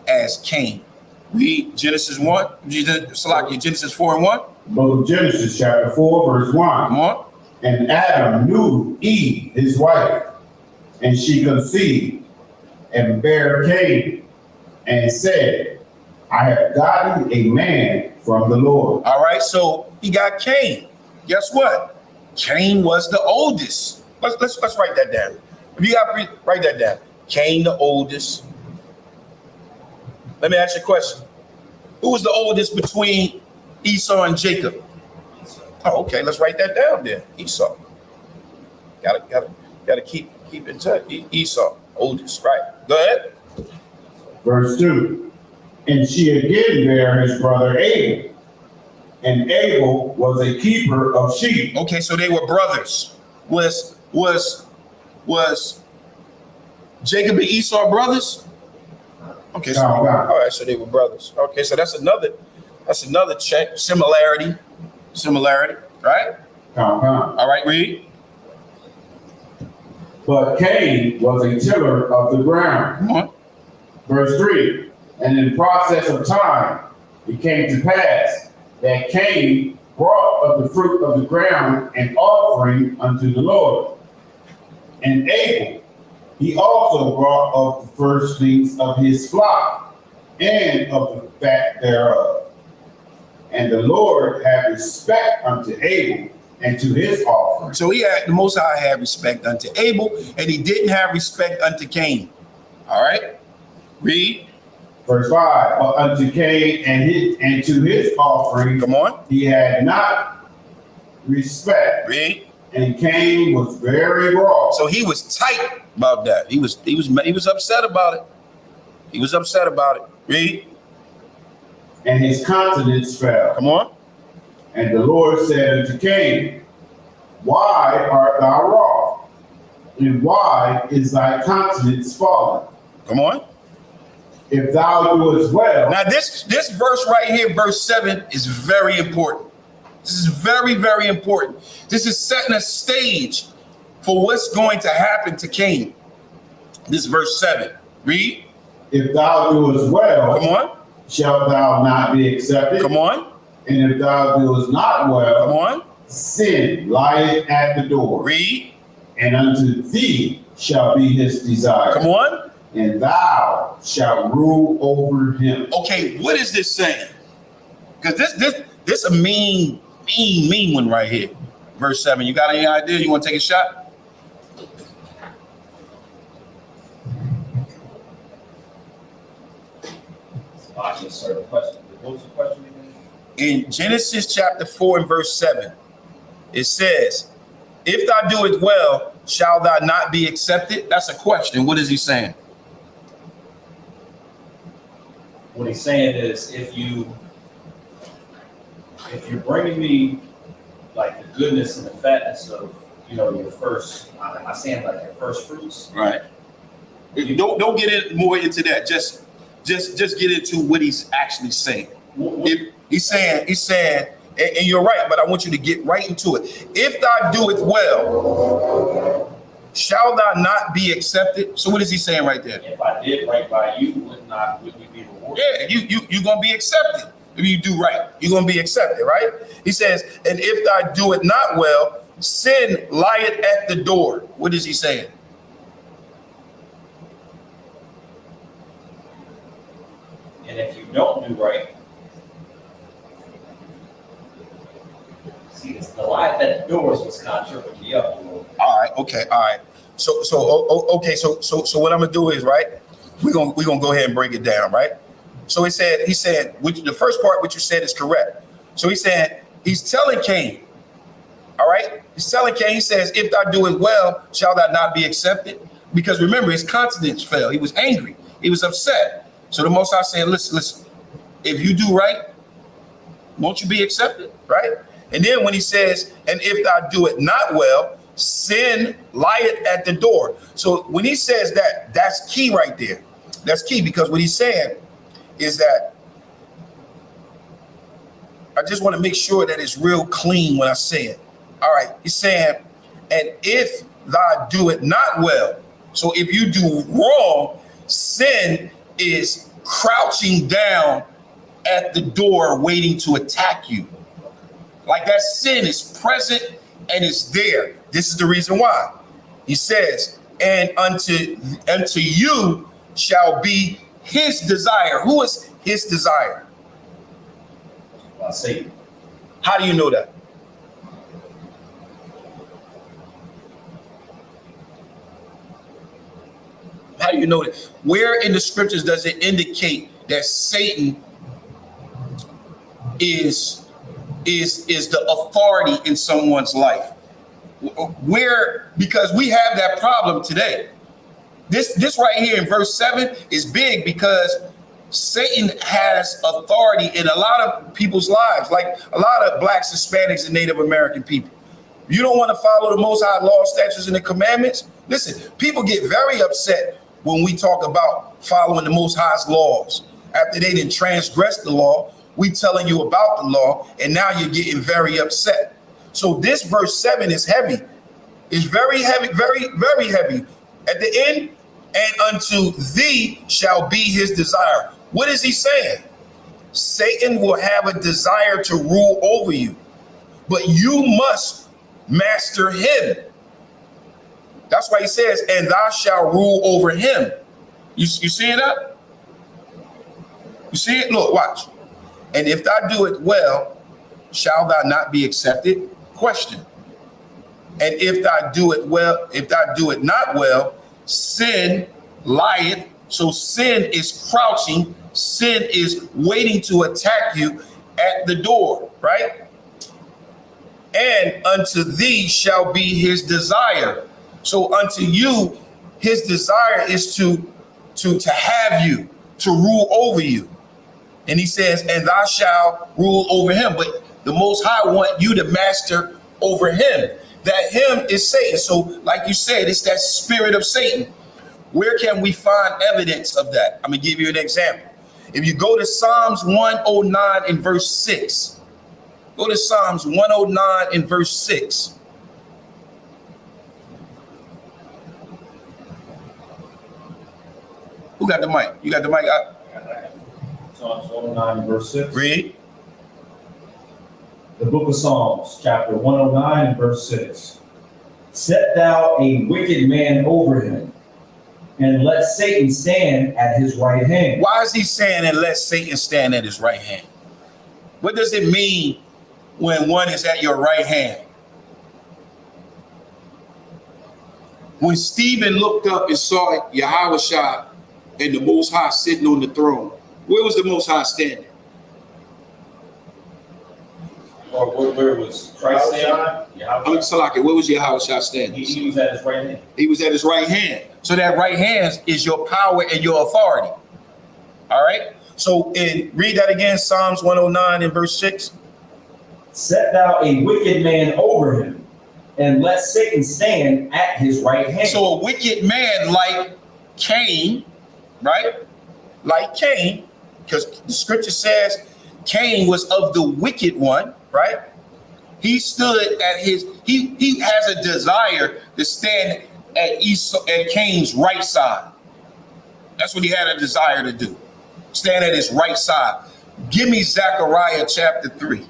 as Cain. Read Genesis 1, Genesis 4 and 1. Book of Genesis, chapter 4, verse 1. Come on. And Adam knew Eve, his wife, and she conceived and bare Cain, and said, I have gotten a man from the Lord. All right, so he got Cain. Guess what? Cain was the oldest. Let's write that down. If you got write that down. Cain the oldest. Let me ask you a question. Who was the oldest between Esau and Jacob? Oh, okay. Let's write that down there. Esau. Gotta keep in touch. Esau, oldest, right? Go ahead. Verse 2. And she again bare his brother Abel, and Abel was a keeper of sheep. Okay, so they were brothers. Was Jacob and Esau brothers? Okay, so all right, so they were brothers. Okay, so that's another check. Similarity, right? All right, read. But Cain was a tiller of the ground. Come on. Verse 3. And in process of time, it came to pass that Cain brought of the fruit of the ground an offering unto the Lord. And Abel, he also brought of the firstlings of his flock and of the fat thereof. And the Lord had respect unto Abel and to his offering. So the Most High had respect unto Abel, and he didn't have respect unto Cain. All right, read. Verse 5, but unto Cain and to his offering, come on, he had not respect. Read. And Cain was very wroth. So he was tight about that. He was upset about it. He was upset about it. Read. And his countenance fell. Come on. And the Lord said unto Cain, Why art thou wroth? And why is thy countenance fallen? Come on. If thou doest well. Now this verse right here, verse 7, is very important. This is very, very important. This is setting a stage for what's going to happen to Cain. This verse 7. Read. If thou doest well, come on, shalt thou not be accepted? Come on. And if thou doest not well, come on, sin lieth at the door. Read. And unto thee shall be his desire. Come on. And thou shalt rule over him. Okay, what is this saying? Because this a mean one right here. Verse 7. You got any idea? You want to take a shot? I just started a question. What was the question again? In Genesis chapter 4 and verse 7, it says, if thou do it well, shall thou not be accepted? That's a question. What is he saying? What he's saying is, if you're bringing me like the goodness and the fatness of, your first, I'm saying like your first fruits. Right. Don't get in more into that. Just get into what he's actually saying. He's saying, and you're right, but I want you to get right into it. If thou do it well, shall thou not be accepted? So what is he saying right there? If I did right by you, would you be rewarded? Yeah, you're gonna be accepted. If you do right, you're gonna be accepted, right? He says, and if thou do it not well, sin lieth at the door. What is he saying? And if you don't do right, see, it's the light at the doors was kind of tripping me up a little. All right, okay, all right. So what I'm gonna do is, right, we're gonna go ahead and break it down, right? So he said, which the first part what you said is correct. So he's telling Cain, all right, he's telling Cain, he says, if thou do it well, shall thou not be accepted? Because remember, his countenance fell. He was angry. He was upset. So the Most High said, listen, if you do right, won't you be accepted, right? And then when he says, and if thou do it not well, sin lieth at the door. So when he says that, that's key right there. That's key, because what he's saying is that I just want to make sure that it's real clean when I say it. All right, he's saying, and if thou do it not well, so if you do wrong, sin is crouching down at the door waiting to attack you. Like that sin is present and it's there. This is the reason why. He says, and unto you shall be his desire. Who is his desire? Satan. How do you know that? How do you know that? Where in the scriptures does it indicate that Satan is the authority in someone's life? Where, because we have that problem today. This right here in verse 7 is big, because Satan has authority in a lot of people's lives, like a lot of blacks, Hispanics, and Native American people. You don't want to follow the Most High law, statutes, and the commandments? Listen, people get very upset when we talk about following the Most High's laws. After they didn't transgress the law, we telling you about the law, and now you're getting very upset. So this verse 7 is heavy. It's very heavy, very, very heavy. At the end, and unto thee shall be his desire. What is he saying? Satan will have a desire to rule over you, but you must master him. That's why he says, and thou shalt rule over him. You see that? You see it? Look, watch. And if thou do it well, shall thou not be accepted? Question. And if thou do it well, if thou do it not well, sin lieth. So sin is crouching. Sin is waiting to attack you at the door, right? And unto thee shall be his desire. So unto you, his desire is to have you, to rule over you. And he says, and thou shalt rule over him. But the Most High want you to master over him. That him is Satan. So, like you said, it's that spirit of Satan. Where can we find evidence of that? I'm going to give you an example. If you go to Psalms 109 and verse 6, go to Psalms 109 and verse 6. Who got the mic? You got the mic? Psalms 109 and verse 6. Read. The book of Psalms, chapter 109 and verse 6. Set thou a wicked man over him, and let Satan stand at his right hand. Why is he saying, and let Satan stand at his right hand? What does it mean when one is at your right hand? When Stephen looked up and saw Yahushua and the Most High sitting on the throne, where was the Most High standing? Or where was Christ standing? Salaki, where was Yahushua standing? He was at his right hand. He was at his right hand. So that right hand is your power and your authority. All right. So read that again, Psalms 109 and verse 6. Set thou a wicked man over him, and let Satan stand at his right hand. So a wicked man like Cain, right? Like Cain, because the scripture says Cain was of the wicked one, right? He stood at he has a desire to stand at Esau, at Cain's right side. That's what he had a desire to do. Stand at his right side. Give me Zechariah chapter 3.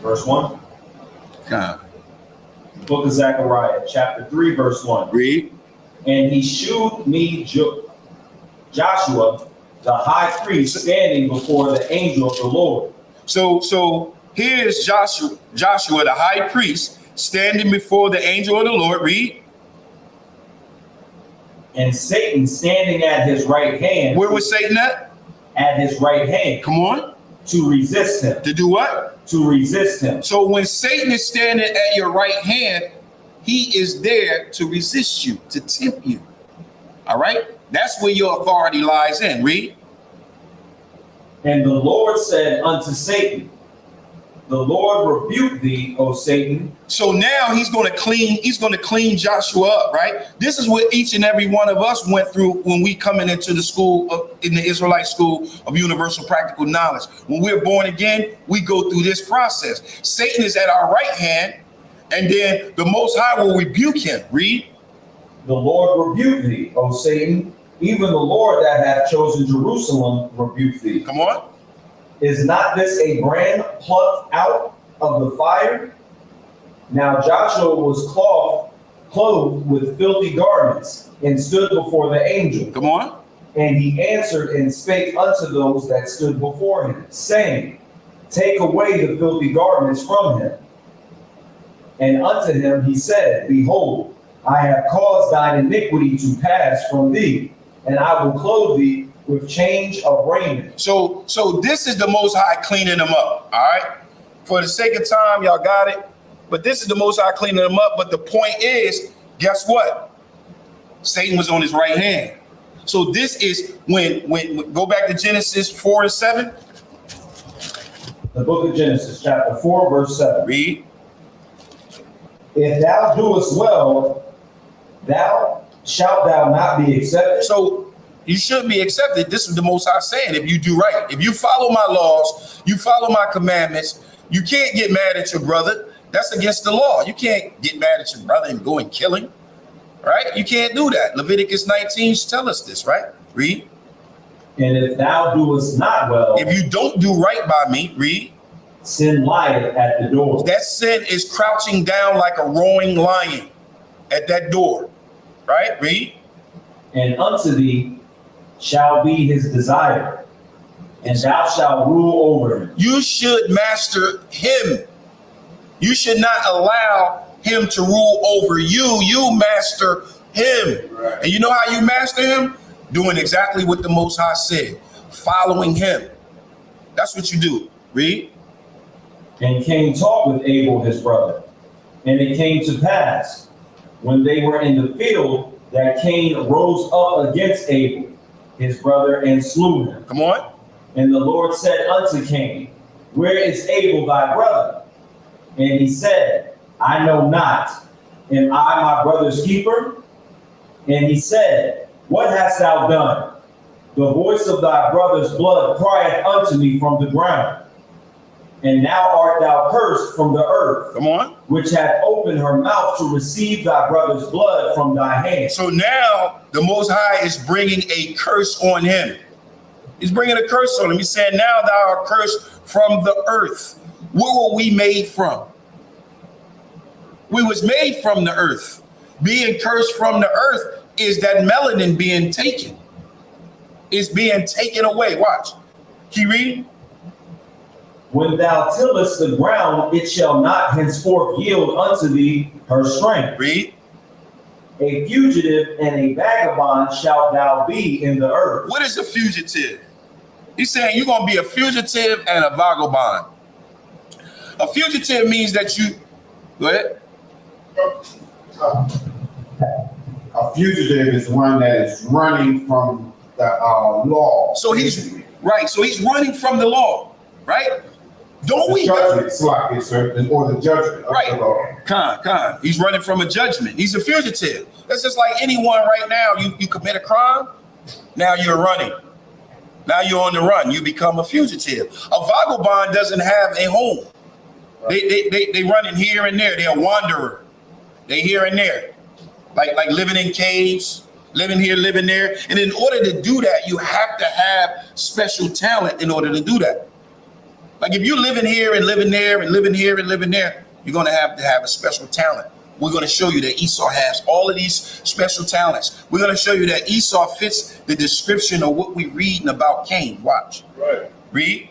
Verse 1. Book of Zechariah, chapter 3, verse 1. Read. And he shewed me Joshua, the high priest, standing before the angel of the Lord. So here's Joshua, the high priest, standing before the angel of the Lord. Read. And Satan standing at his right hand. Where was Satan at? At his right hand. Come on. To resist him. To do what? To resist him. So when Satan is standing at your right hand, he is there to resist you, to tempt you. All right? That's where your authority lies in. Read. And the Lord said unto Satan, the Lord rebuke thee, O Satan. So now he's going to clean Joshua up, right? This is what each and every one of us went through when we coming into the school, in the Israelite school of universal practical knowledge. When we're born again, we go through this process. Satan is at our right hand, and then the Most High will rebuke him. Read. The Lord rebuke thee, O Satan. Even the Lord that hath chosen Jerusalem rebuke thee. Come on. Is not this a brand plucked out of the fire? Now Joshua was clothed with filthy garments, and stood before the angel. Come on. And he answered and spake unto those that stood before him, saying, Take away the filthy garments from him. And unto him he said, Behold, I have caused thine iniquity to pass from thee, and I will clothe thee with change of raiment. So this is the Most High cleaning them up. All right. For the sake of time, y'all got it. But this is the Most High cleaning them up. But the point is, guess what? Satan was on his right hand. So this is when go back to Genesis 4 and 7. The book of Genesis, chapter 4, verse 7. Read. If thou doest well, shalt thou not be accepted. So you should be accepted. This is the Most High saying, if you do right, if you follow my laws, you follow my commandments, you can't get mad at your brother. That's against the law. You can't get mad at your brother and go and kill him, right? You can't do that. Leviticus 19 tell us this, right? Read. And if thou doest not well, if you don't do right by me, read. Sin lieth at the door. That sin is crouching down like a roaring lion at that door, right? Read. And unto thee shall be his desire, and thou shalt rule over him. You should master him. You should not allow him to rule over you. You master him. Right. And you know how you master him? Doing exactly what the Most High said. Following him. That's what you do. Read. And Cain talked with Abel his brother. And it came to pass, when they were in the field, that Cain rose up against Abel his brother and slew him. Come on. And the Lord said unto Cain, Where is Abel thy brother? And he said, I know not. Am I my brother's keeper? And he said, What hast thou done? The voice of thy brother's blood crieth unto me from the ground. And now art thou cursed from the earth, Come on. which hath opened her mouth to receive thy brother's blood from thy hand. So now the Most High is bringing a curse on him. He's bringing a curse on him. He's saying, now thou art cursed from the earth. Where were we made from? We was made from the earth. Being cursed from the earth is that melanin being taken. It's being taken away. Watch. Keep reading. When thou tillest the ground, it shall not henceforth yield unto thee her strength. Read. A fugitive and a vagabond shalt thou be in the earth. What is a fugitive? He's saying you're going to be a fugitive and a vagabond. A fugitive means that you, go ahead. A fugitive is one that is running from the law. So he's, right, so he's running from the law, right? Don't the we? Judgment, slack, sir, or the judgment of right. the law. Con. He's running from a judgment. He's a fugitive. That's just like anyone right now. You commit a crime, now you're running. Now you're on the run. You become a fugitive. A vagabond doesn't have a home. They running here and there. They're a wanderer. They here and there, like living in caves, living here, living there. And in order to do that, you have to have special talent in order to do that. Like if you're living here and living there and living here and living there, you're going to have a special talent. We're going to show you that Esau has all of these special talents. We're going to show you that Esau fits the description of what we're reading about Cain. Watch. Right. Read.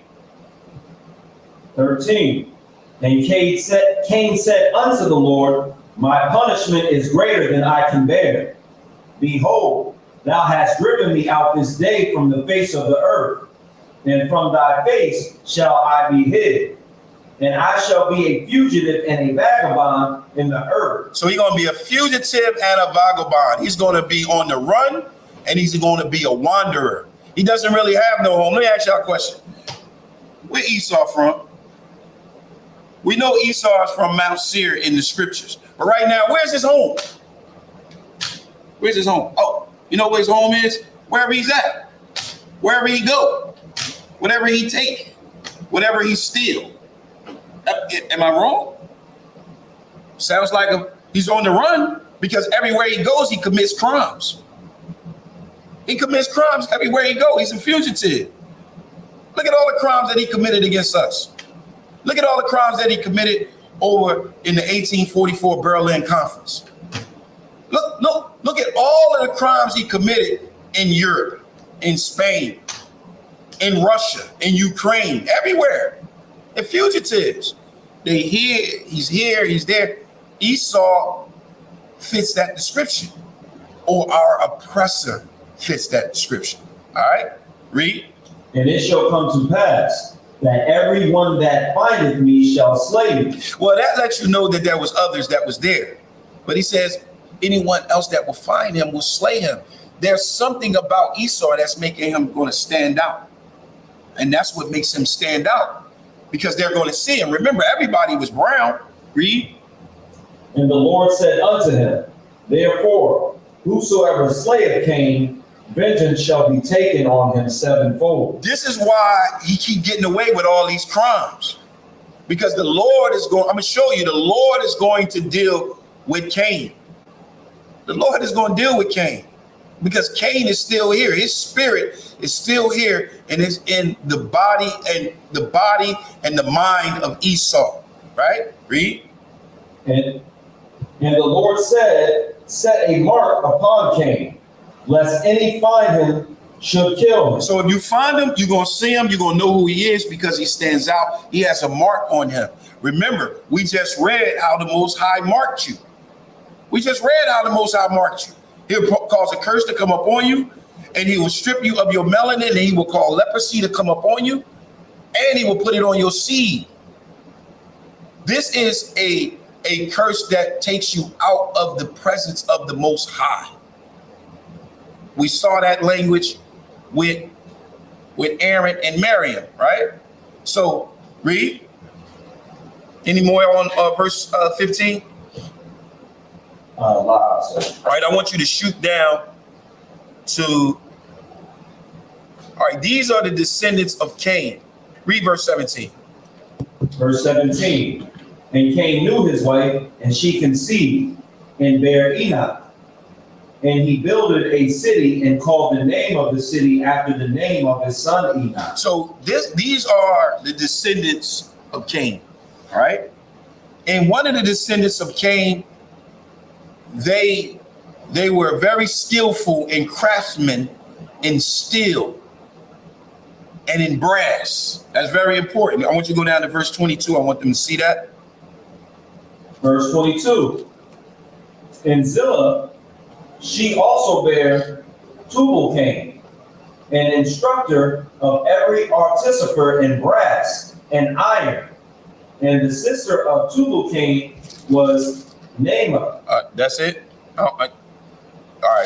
13. And Cain said unto the Lord, My punishment is greater than I can bear. Behold, thou hast driven me out this day from the face of the earth, and from thy face shall I be hid. And I shall be a fugitive and a vagabond in the earth. So he's going to be a fugitive and a vagabond. He's going to be on the run, and he's going to be a wanderer. He doesn't really have no home. Let me ask y'all a question. Where Esau from? We know Esau is from Mount Seir in the scriptures. But right now, where's his home? Where's his home? Oh, you know where his home is? Wherever he's at. Wherever he go. Whatever he take. Whatever he steal. Am I wrong? Sounds like he's on the run because everywhere he goes, he commits crimes. He commits crimes everywhere he goes. He's a fugitive. Look at all the crimes that he committed against us. Look at all the crimes that he committed over in the 1844 Berlin Conference. Look at all of the crimes he committed in Europe, in Spain, in Russia, in Ukraine, everywhere. They're fugitives. He's here, he's there. Esau fits that description, or our oppressor fits that description. All right, read. And it shall come to pass that everyone that findeth me shall slay me. Well, that lets you know that there was others that was there. But he says anyone else that will find him will slay him. There's something about Esau that's making him going to stand out. And that's what makes him stand out. Because they're going to see him. Remember, everybody was brown. Read. And the Lord said unto him, Therefore, whosoever slayeth Cain, vengeance shall be taken on him sevenfold. This is why he keep getting away with all these crimes. Because the Lord is going, I'm going to show you, the Lord is going to deal with Cain. The Lord is going to deal with Cain. Because Cain is still here. His spirit is still here and is in the body and the mind of Esau. Right? Read. And the Lord said, Set a mark upon Cain, lest any find him should kill him. So if you find him, you're going to see him. You're going to know who he is because he stands out. He has a mark on him. Remember, we just read how the Most High marked you. We just read how the Most High marked you. He'll cause a curse to come upon you, and he will strip you of your melanin, and he will cause leprosy to come upon you, and he will put it on your seed. This is a curse that takes you out of the presence of the Most High. We saw that language with with Aaron and Miriam, right? So read. Any more on verse 15? All right, I want you to shoot down to, all right, these are the descendants of Cain. Read verse 17. Verse 17. And Cain knew his wife, and she conceived and bare Enoch. And he builded a city and called the name of the city after the name of his son Enoch. So these are the descendants of Cain, all right? And one of the descendants of Cain, they were very skillful in craftsmen in steel and in brass. That's very important. I want you to go down to verse 22. I want them to see that. Verse 22. And Zillah, she also bare Tubal-Cain, an instructor of every artificer in brass and iron. And the sister of Tubal-Cain was Naamah. That's it? All right,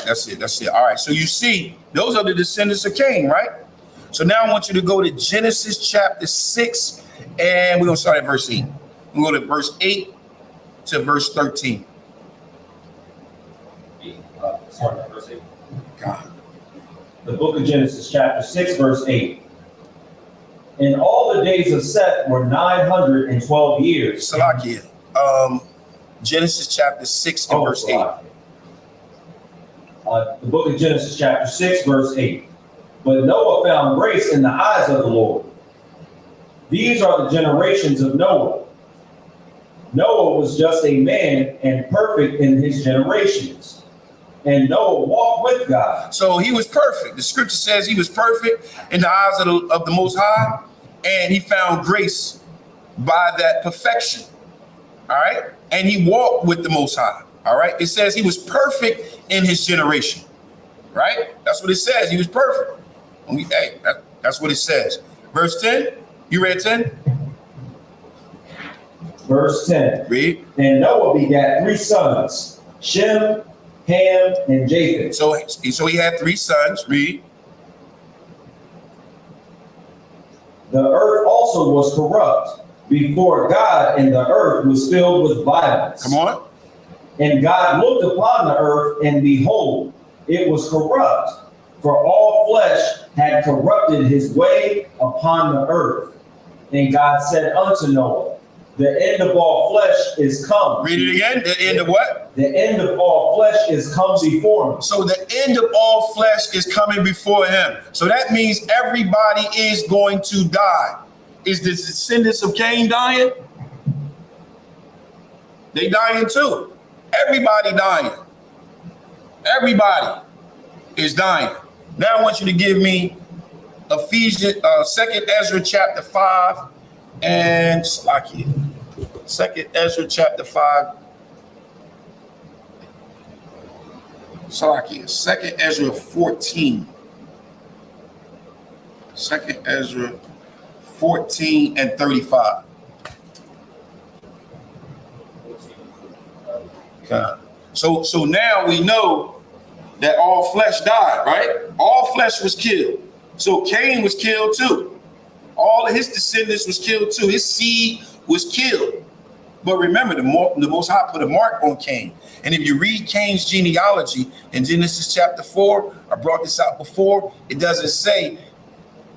that's it. All right, so you see, those are the descendants of Cain, right? So now I want you to go to Genesis chapter 6, and we're going to start at verse 8. We'll go to verse 8 to verse 13. Start at verse 8. God. The book of Genesis, chapter 6, verse 8. And all the days of Seth were 912 years. Salakia. Genesis chapter 6 and verse 8. The book of Genesis, chapter 6, verse 8. But Noah found grace in the eyes of the Lord. These are the generations of Noah. Noah was just a man and perfect in his generations. And Noah walked with God. So he was perfect. The scripture says he was perfect in the eyes of the Most High, and he found grace by that perfection. All right. And he walked with the Most High. All right. It says he was perfect in his generation. Right. That's what it says. He was perfect. Hey, that's what it says. Verse 10. You read 10? Verse 10. Read. And Noah begat 3 sons, Shem, Ham, and Japheth. So he had 3 sons. Read. The earth also was corrupt before God, and the earth was filled with violence. Come on. And God looked upon the earth, and behold, it was corrupt, for all flesh had corrupted his way upon the earth. And God said unto Noah, the end of all flesh is come. Read it again. The end of what? The end of all flesh is come before me. So the end of all flesh is coming before him. So that means everybody is going to die. Is the descendants of Cain dying? They dying too. Everybody dying. Everybody is dying. Now I want you to give me Ephesians, 2nd Ezra chapter 5 and Slakia. 2nd Ezra chapter 5. Salakia, 2nd Ezra 14. 2nd Ezra 14 and 35. Okay. So now we know that all flesh died, right? All flesh was killed. So Cain was killed too. All of his descendants was killed too. His seed was killed. But remember, the Most High put a mark on Cain. And if you read Cain's genealogy in Genesis chapter 4, I brought this out before, it doesn't say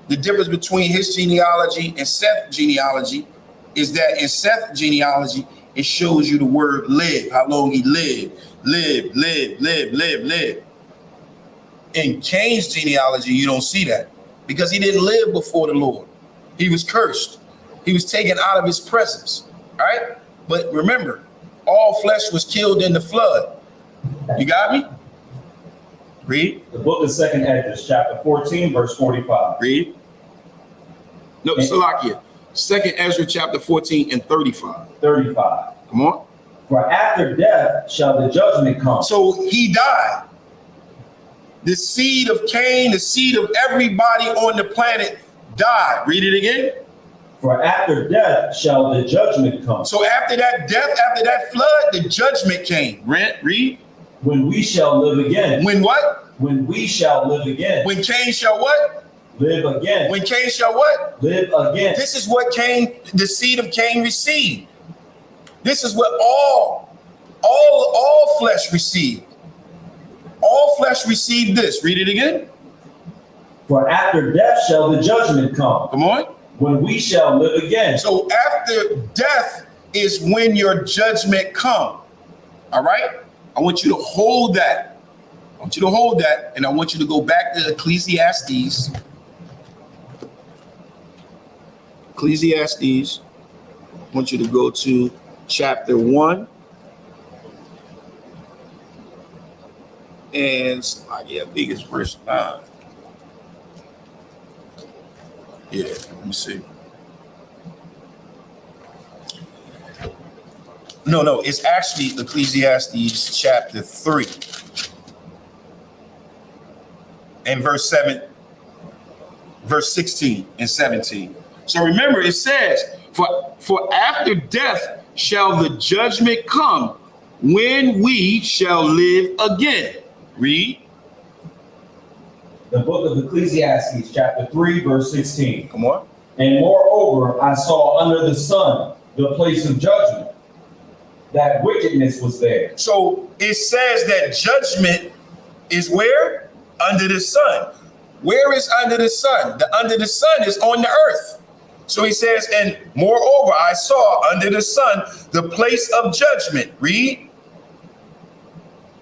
the difference between his genealogy and Seth's genealogy is that in Seth's genealogy, it shows you the word live, how long he lived. In Cain's genealogy, you don't see that because he didn't live before the Lord. He was cursed. He was taken out of his presence, all right? But remember, all flesh was killed in the flood. You got me? Read. The book of 2nd Ezra, chapter 14, verse 45. Read. No, Salakia. 2nd Ezra, chapter 14 and 35. 35. Come on. For after death shall the judgment come. So he died. The seed of Cain, the seed of everybody on the planet died. Read it again. For after death shall the judgment come. So after that death, after that flood, the judgment came. Read. When we shall live again. When what? When we shall live again. When Cain shall what? live again. When Cain shall what? Live again. This is what Cain, the seed of Cain received. This is what all flesh received. All flesh received this. Read it again. For after death shall the judgment come. Come on. When we shall live again. So after death is when your judgment come. All right? I want you to hold that. I want you to hold that, and I want you to go back to Ecclesiastes. Ecclesiastes. I want you to go to chapter 1. And I think it's verse 9. Yeah, let me see. No, it's actually Ecclesiastes chapter 3 and verse 16 and 17. So remember, it says, for after death shall the judgment come, when we shall live again. Read. The book of Ecclesiastes, chapter 3, verse 16. Come on. And moreover, I saw under the sun the place of judgment, that wickedness was there. So it says that judgment is where? Under the sun. Where is under the sun? The under the sun is on the earth. So he says, and moreover, I saw under the sun the place of judgment. Read.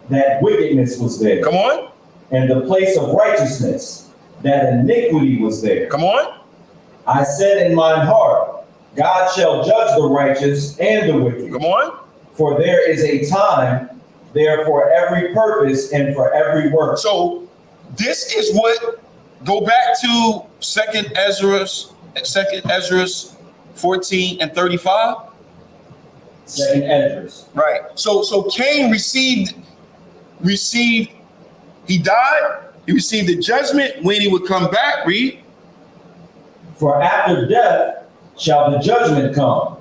That wickedness was there. Come on. And the place of righteousness, that iniquity was there. Come on. I said in mine heart, God shall judge the righteous and the wicked. Come on. For there is a time there for every purpose and for every work. So this is what, go back to Second Ezra 14 and 35. Second Ezra. Right. So Cain received, he died, he received the judgment when he would come back. Read. For after death shall the judgment come,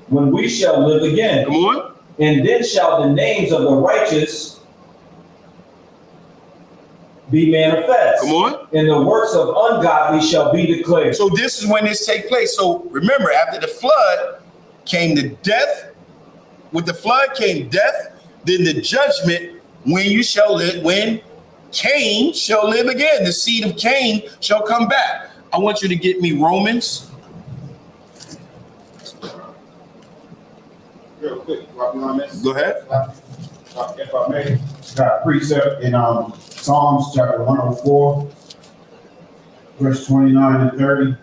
when we shall live again. Come on. And then shall the names of the righteous be manifest. Come on. And the works of ungodly shall be declared. So this is when this take place. So remember, after the flood came the death. With the flood came death, then the judgment when you shall live, when Cain shall live again. The seed of Cain shall come back. I want you to get me Romans. Real quick, while we're on this. Go ahead. If I may, got a precept in Psalms chapter 104, verse 29 and 30.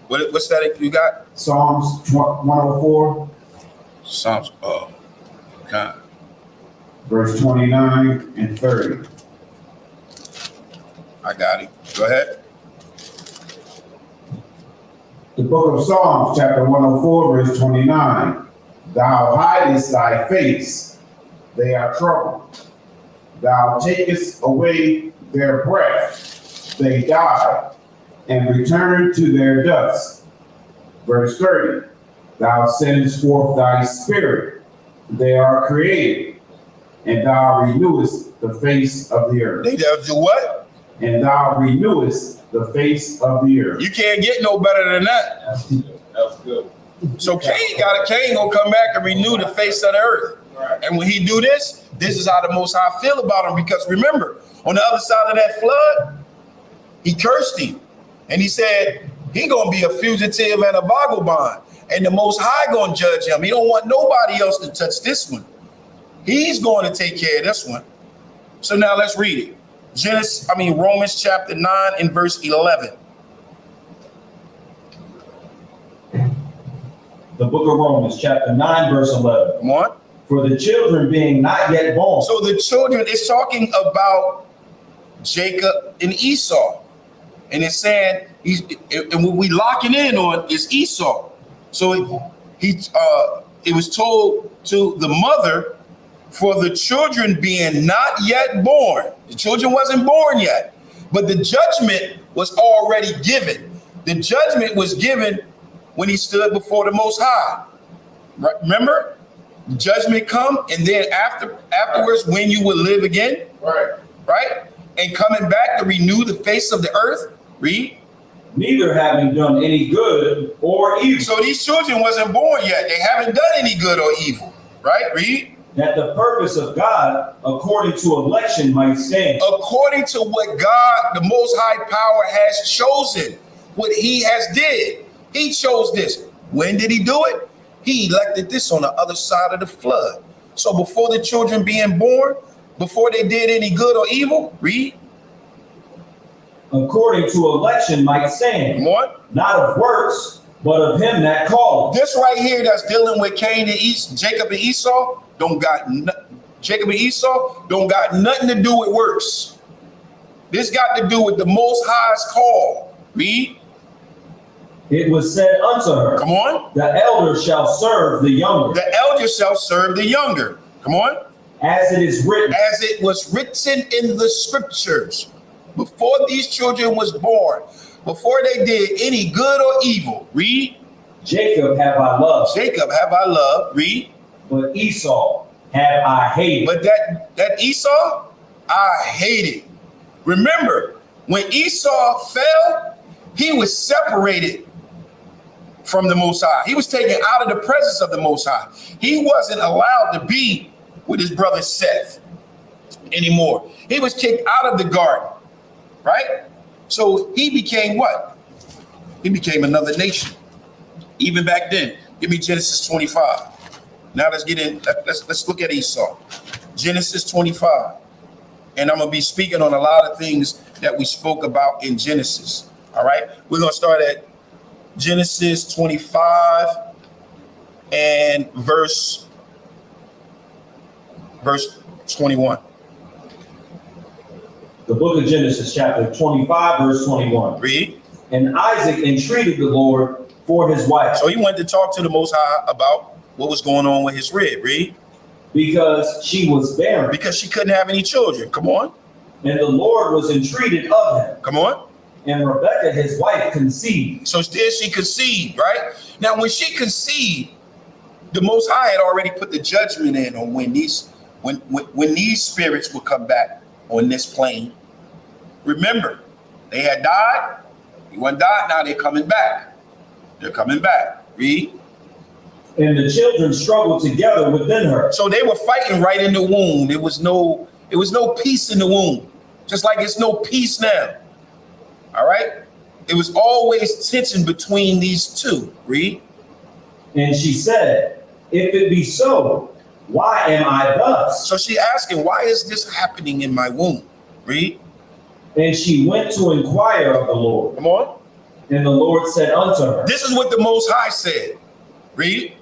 What's that you got? Psalms 104. Psalms, oh, God. Verse 29 and 30. I got it. Go ahead. The book of Psalms, chapter 104, verse 29. Thou hidest thy face, they are troubled. Thou takest away their breath, they die, and return to their dust. Verse 30. Thou sendest forth thy spirit, they are created, and thou renewest the face of the earth. They do what? And thou renewest the face of the earth. You can't get no better than that. That's good. So Cain gonna come back and renew the face of the earth. Right. And when he do this is how the Most High feel about him. Because remember, on the other side of that flood, he cursed him. And he said, he gonna be a fugitive and a vagabond. And the Most High gonna judge him. He don't want nobody else to touch this one. He's going to take care of this one. So now let's read it. Romans chapter 9 and verse 11. The book of Romans, chapter 9, verse 11. Come on. For the children being not yet born. So the children is talking about Jacob and Esau. And it's saying, and what we locking in on is Esau. So it was told to the mother, for the children being not yet born. The children wasn't born yet, but the judgment was already given. The judgment was given when he stood before the Most High. Right? Remember, judgment come, and then afterwards, when you will live again. Right. Right. And coming back to renew the face of the earth. Read. Neither having done any good or evil. So these children wasn't born yet. They haven't done any good or evil. Right? Read. That the purpose of God, according to election, might stand. According to what God, the Most High Power, has chosen, what he has did. He chose this. When did he do it? He elected this on the other side of the flood. So before the children being born, before they did any good or evil, read. According to election might stand. Come on. Not of works, but of him that called. This right here that's dealing with Cain and Jacob and Esau, Jacob and Esau don't got nothing to do with works. This got to do with the Most High's call. Read. It was said unto her. Come on. The elder shall serve the younger. The elder shall serve the younger. Come on. As it is written. As it was written in the scriptures. Before these children was born, before they did any good or evil. Read. Jacob have I loved. Jacob have I loved. Read. But Esau have I hated. But that Esau, I hated. Remember, when Esau fell, he was separated from the Most High. He was taken out of the presence of the Most High. He wasn't allowed to be with his brother Seth anymore. He was kicked out of the garden, right? So he became what? He became another nation. Even back then. Give me Genesis 25. Now let's get in. Let's look at Esau. Genesis 25. And I'm going to be speaking on a lot of things that we spoke about in Genesis. All right. We're going to start at Genesis 25 and verse 21. The book of Genesis, chapter 25, verse 21. Read. And Isaac entreated the Lord for his wife. So he went to talk to the Most High about what was going on with his rib. Read. Because she was barren. Because she couldn't have any children. Come on. And the Lord was entreated of him. Come on. And Rebekah, his wife, conceived. So did she conceive, right? Now, when she conceived, the Most High had already put the judgment in on when these spirits would come back on this plane. Remember, they had died. One died. Now they're coming back. They're coming back. Read. And the children struggled together within her. So they were fighting right in the womb. It was no peace in the womb. Just like it's no peace now. All right. It was always tension between these two. Read. And she said, if it be so, why am I thus? So she asking, why is this happening in my womb? Read. And she went to inquire of the Lord. Come on. And the Lord said unto her. This is what the Most High said. Read.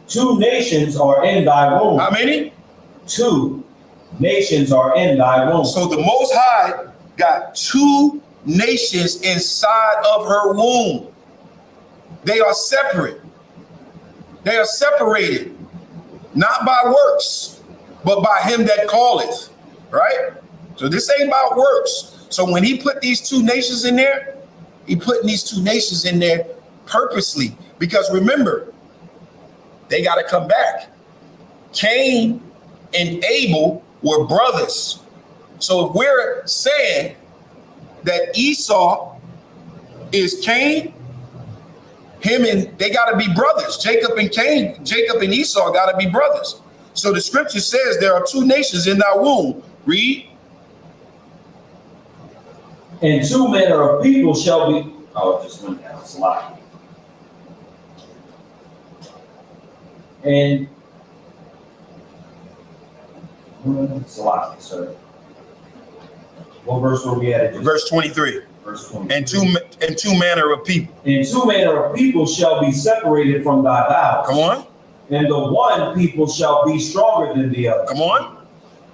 2 nations are in thy womb. How many? 2 nations are in thy womb. So the Most High got 2 nations inside of her womb. They are separate. They are separated, not by works, but by him that calleth, right? So this ain't about works. So when he put these 2 nations in there, he putting these 2 nations in there purposely, because remember, they got to come back. Cain and Abel were brothers. So if we're saying that Esau is Cain, they got to be brothers. Jacob and Esau got to be brothers. So the scripture says there are 2 nations in thy womb. Read. And 2 manner of people shall be. Oh, it just went down. It's a lot. And it's a lot, sir. What verse were we at? Verse 23. Verse 23. And two manner of people. And 2 manner of people shall be separated from thy bowels. Come on. And the one people shall be stronger than the other. Come on.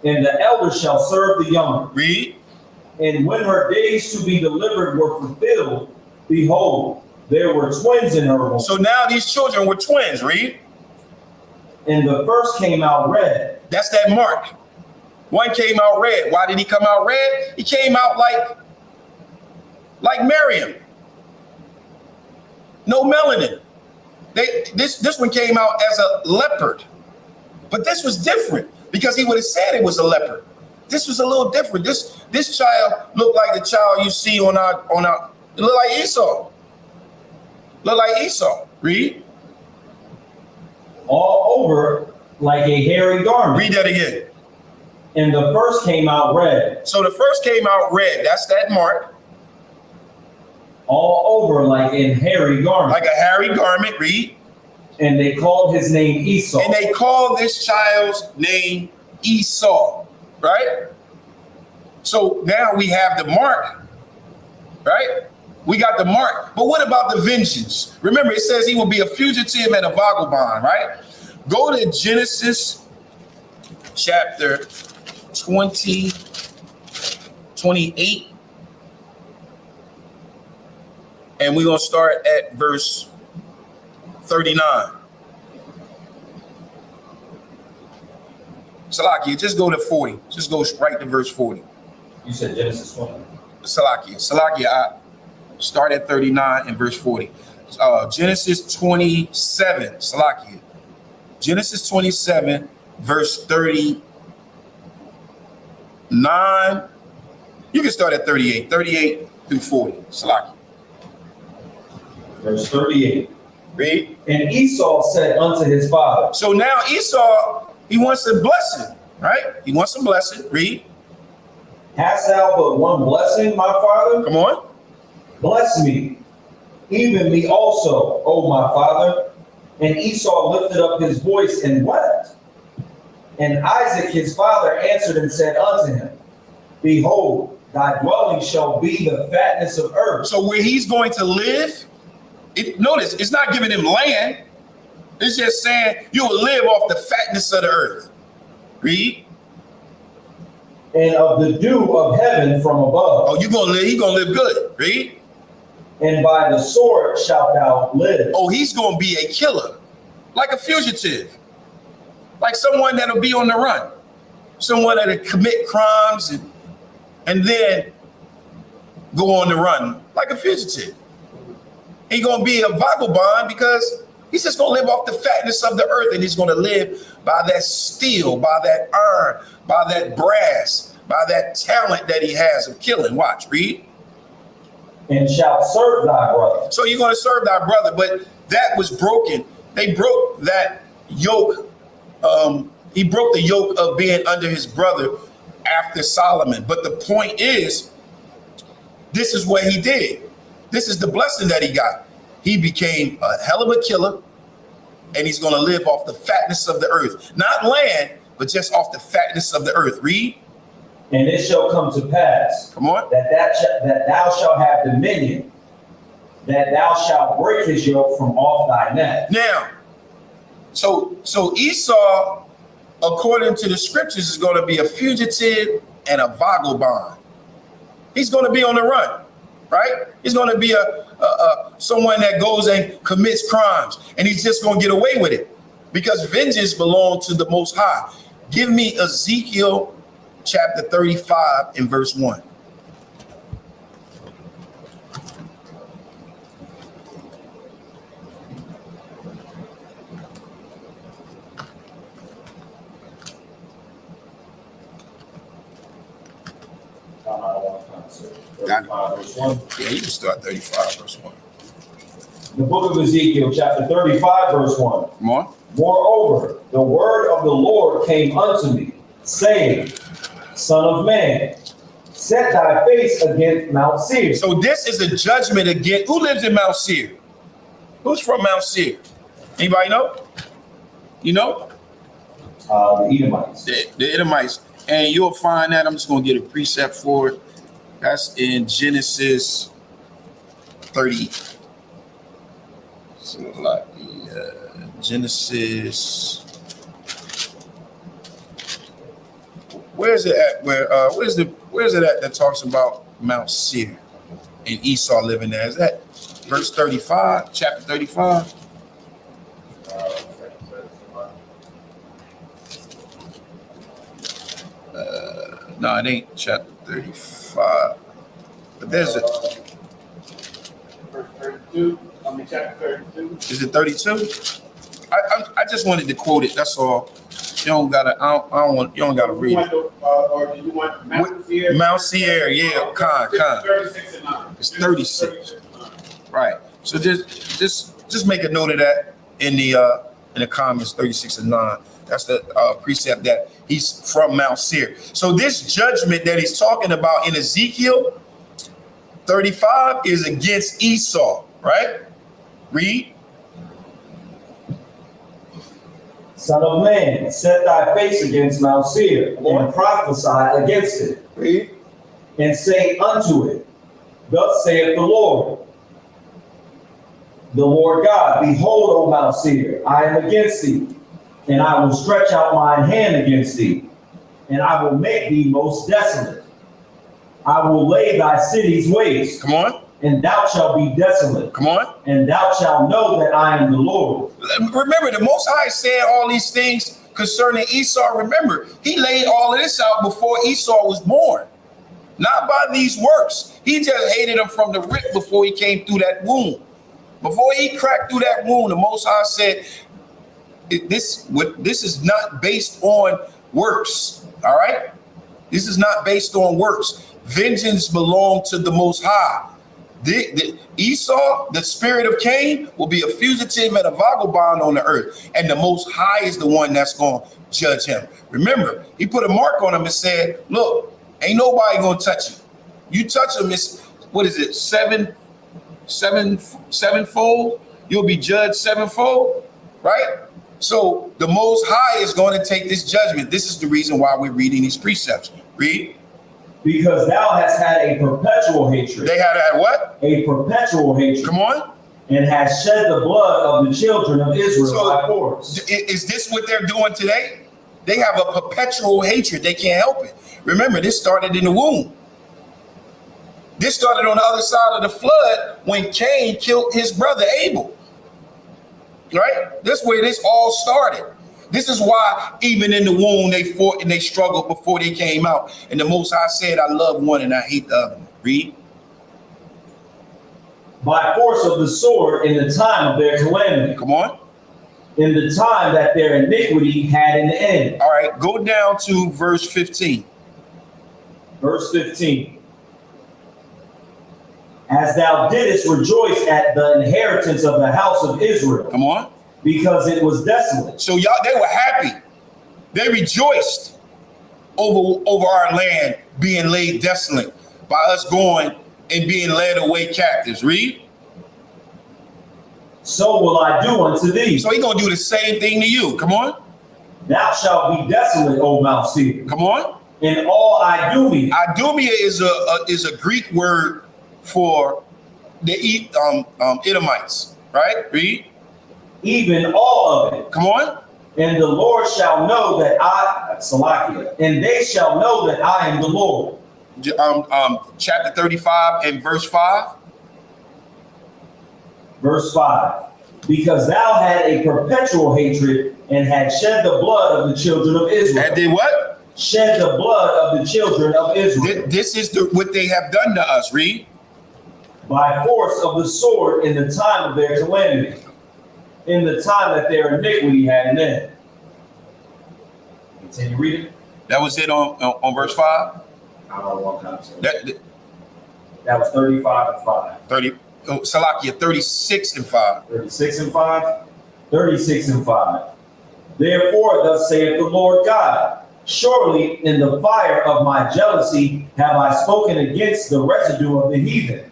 And the elder shall serve the younger. Read. And when her days to be delivered were fulfilled, behold, there were twins in her womb. So now these children were twins. Read. And the first came out red. That's that mark. One came out red. Why did he come out red? He came out like Miriam. No melanin. This one came out as a leopard. But this was different because he would have said it was a leopard. this was a little different. This child looked like the child you see on our it looked like Esau. Look like Esau. Read. All over like a hairy garment. Read that again. And the first came out red. So the first came out red. That's that mark. All over like a hairy garment. Like a hairy garment. Read. And they called his name Esau. And they called this child's name Esau. Right? So now we have the mark. Right? We got the mark. But what about the vengeance? Remember, it says he will be a fugitive and a vagabond, right? Go to Genesis chapter 28. And we're going to start at verse 39. Salakia, just go to 40. Just go right to verse 40. You said Genesis 20. Salakia, start at 39 and verse 40. Genesis 27, Salakia. Genesis 27, verse 39. You can start at 38. 38 through 40, Salakia. Verse 38. Read. And Esau said unto his father. So now Esau, he wants a blessing, right? He wants a blessing. Read. Hast thou but one blessing, my father? Come on. Bless me, even me also, O my father. And Esau lifted up his voice and wept. And Isaac his father answered and said unto him, Behold, thy dwelling shall be the fatness of earth. So where he's going to live, notice, it's not giving him land. It's just saying you will live off the fatness of the earth. Read. And of the dew of heaven from above. Oh, he's gonna live good. Read. And by the sword shalt thou live. Oh, he's gonna be a killer, like a fugitive, like someone that'll be on the run, someone that'll commit crimes and then go on the run like a fugitive. He's gonna be a vagabond because he's just gonna live off the fatness of the earth, and he's gonna live by that steel, by that iron, by that brass, by that talent that he has of killing. Watch, read. And shalt serve thy brother. So you're going to serve thy brother, but that was broken. They broke that yoke. He broke the yoke of being under his brother after Solomon. But the point is, this is what he did. This is the blessing that he got. He became a hell of a killer, and he's going to live off the fatness of the earth. Not land, but just off the fatness of the earth. Read. And it shall come to pass, come on, that thou shalt have dominion, that thou shalt break his yoke from off thy neck. Now, so Esau, according to the scriptures, is going to be a fugitive and a vagabond. He's going to be on the run, right? He's going to be a someone that goes and commits crimes, and he's just going to get away with it because vengeance belongs to the Most High. Give me Ezekiel chapter 35 and verse 1. Verse 1. Yeah, you can start 35 verse 1. The book of Ezekiel chapter 35 verse 1. Come on. Moreover, the word of the Lord came unto me, saying, Son of man, set thy face against Mount Seir. So this is a judgment against who lives in Mount Seir? Who's from Mount Seir? Anybody know? You know? The Edomites. The Edomites. And you'll find that, I'm just going to get a precept for it. That's in Genesis 30. So like Genesis. Where's it at? Where's it at that talks about Mount Seir and Esau living there? Is that verse 35, chapter 35? No, it ain't chapter 35. But there's a Verse 32. I mean, chapter 32. Is it 32? I just wanted to quote it. That's all. You don't gotta. I don't want. You don't gotta read it. Or do you want Mount Seir? Mount Seir, yeah, con. 36 and 9. It's 36. Right. So just make a note of that in the comments. 36 and 9. That's the precept that he's from Mount Seir. So this judgment that he's talking about in Ezekiel 35 is against Esau, right? Read. Son of man, set thy face against Mount Seir, and prophesy against it. Read. And say unto it, thus saith the Lord God, behold, O Mount Seir, I am against thee, and I will stretch out mine hand against thee, and I will make thee most desolate. I will lay thy cities waste. Come on. And thou shalt be desolate. Come on. And thou shalt know that I am the Lord. Remember, the Most High said all these things concerning Esau. Remember, he laid all of this out before Esau was born. Not by these works. He just hated him from the rip before he came through that womb. Before he cracked through that womb, the Most High said, this is not based on works. All right? This is not based on works. Vengeance belongs to the Most High. Esau, the spirit of Cain, will be a fugitive and a vagabond on the earth. And the Most High is the one that's going to judge him. Remember, he put a mark on him and said, look, ain't nobody going to touch you. You touch him, it's, what is it, sevenfold? You'll be judged sevenfold, right? So the Most High is going to take this judgment. This is the reason why we're reading these precepts. Read. Because thou hast had a perpetual hatred. They had what? A perpetual hatred. Come on. And has shed the blood of the children of Israel by force. Is this what they're doing today? They have a perpetual hatred. They can't help it. Remember, this started in the womb. This started on the other side of the flood when Cain killed his brother Abel. Right? That's where this all started. This is why even in the womb they fought and they struggled before they came out. And the Most High said, I love one and I hate the other one. Read. By force of the sword in the time of their calamity. Come on. In the time that their iniquity had an end. All right, go down to verse 15. Verse 15. As thou didst rejoice at the inheritance of the house of Israel. Come on. Because it was desolate. So y'all, they were happy. They rejoiced over our land being laid desolate by us going and being led away captives. Read. So will I do unto thee. So he's going to do the same thing to you. Come on. Thou shalt be desolate, O Mount Seir. Come on. In all Idumea. Idumea is a Greek word for the Edomites. Right? Read. Even all of it. Come on. And the Lord shall know that and they shall know that I am the Lord. Chapter 35 and verse 5. Verse 5. Because thou had a perpetual hatred and had shed the blood of the children of Israel. And did what? Shed the blood of the children of Israel. This is what they have done to us. Read. By force of the sword in the time of their calamity. In the time that their iniquity had an end. Continue reading. That was it on verse 5? That was 35 and 5. Salakia, 36 and 5. 36 and 5? 36 and 5. Therefore, thus saith the Lord God, surely in the fire of my jealousy have I spoken against the residue of the heathen,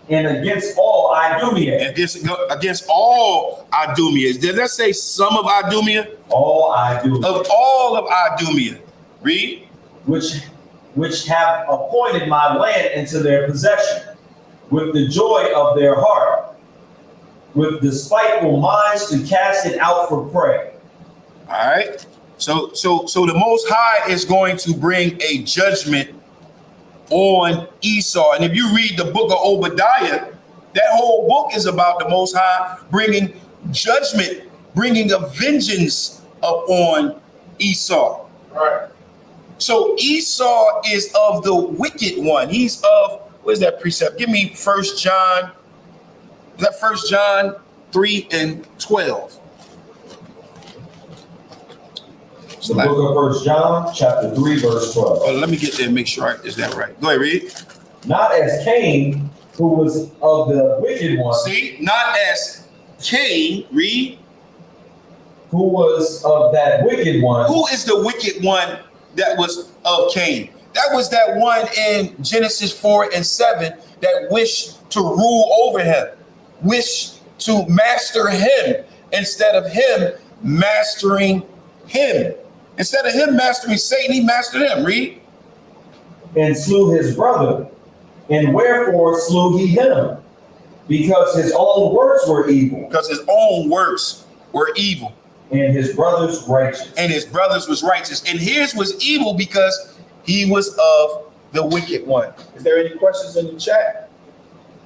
and against all Idumea. Against all Idumea. Did that say some of Idumea? All Idumea. Of all of Idumea. Read. Which have appointed my land into their possession, with the joy of their heart, with despiteful minds to cast it out for prey. All right. So the Most High is going to bring a judgment on Esau. And if you read the book of Obadiah, that whole book is about the Most High bringing judgment, bringing a vengeance upon Esau. Right. So Esau is of the wicked one. He's of, what is that precept? Give me 1 John. Is that 1 John 3 and 12? The book of 1 John, chapter 3, verse 12. Oh, let me get there and make sure is that right. Go ahead, read. Not as Cain, who was of the wicked one. See, not as Cain, read. Who was of that wicked one. Who is the wicked one that was of Cain? That was that one in Genesis 4 and 7 that wished to rule over him, wished to master him instead of him mastering him. Instead of him mastering Satan, he mastered him. Read. And slew his brother. And wherefore slew he him? Because his own works were evil. Because his own works were evil. And his brother's righteous. And his brothers was righteous. And his was evil because he was of the wicked one. Is there any questions in the chat?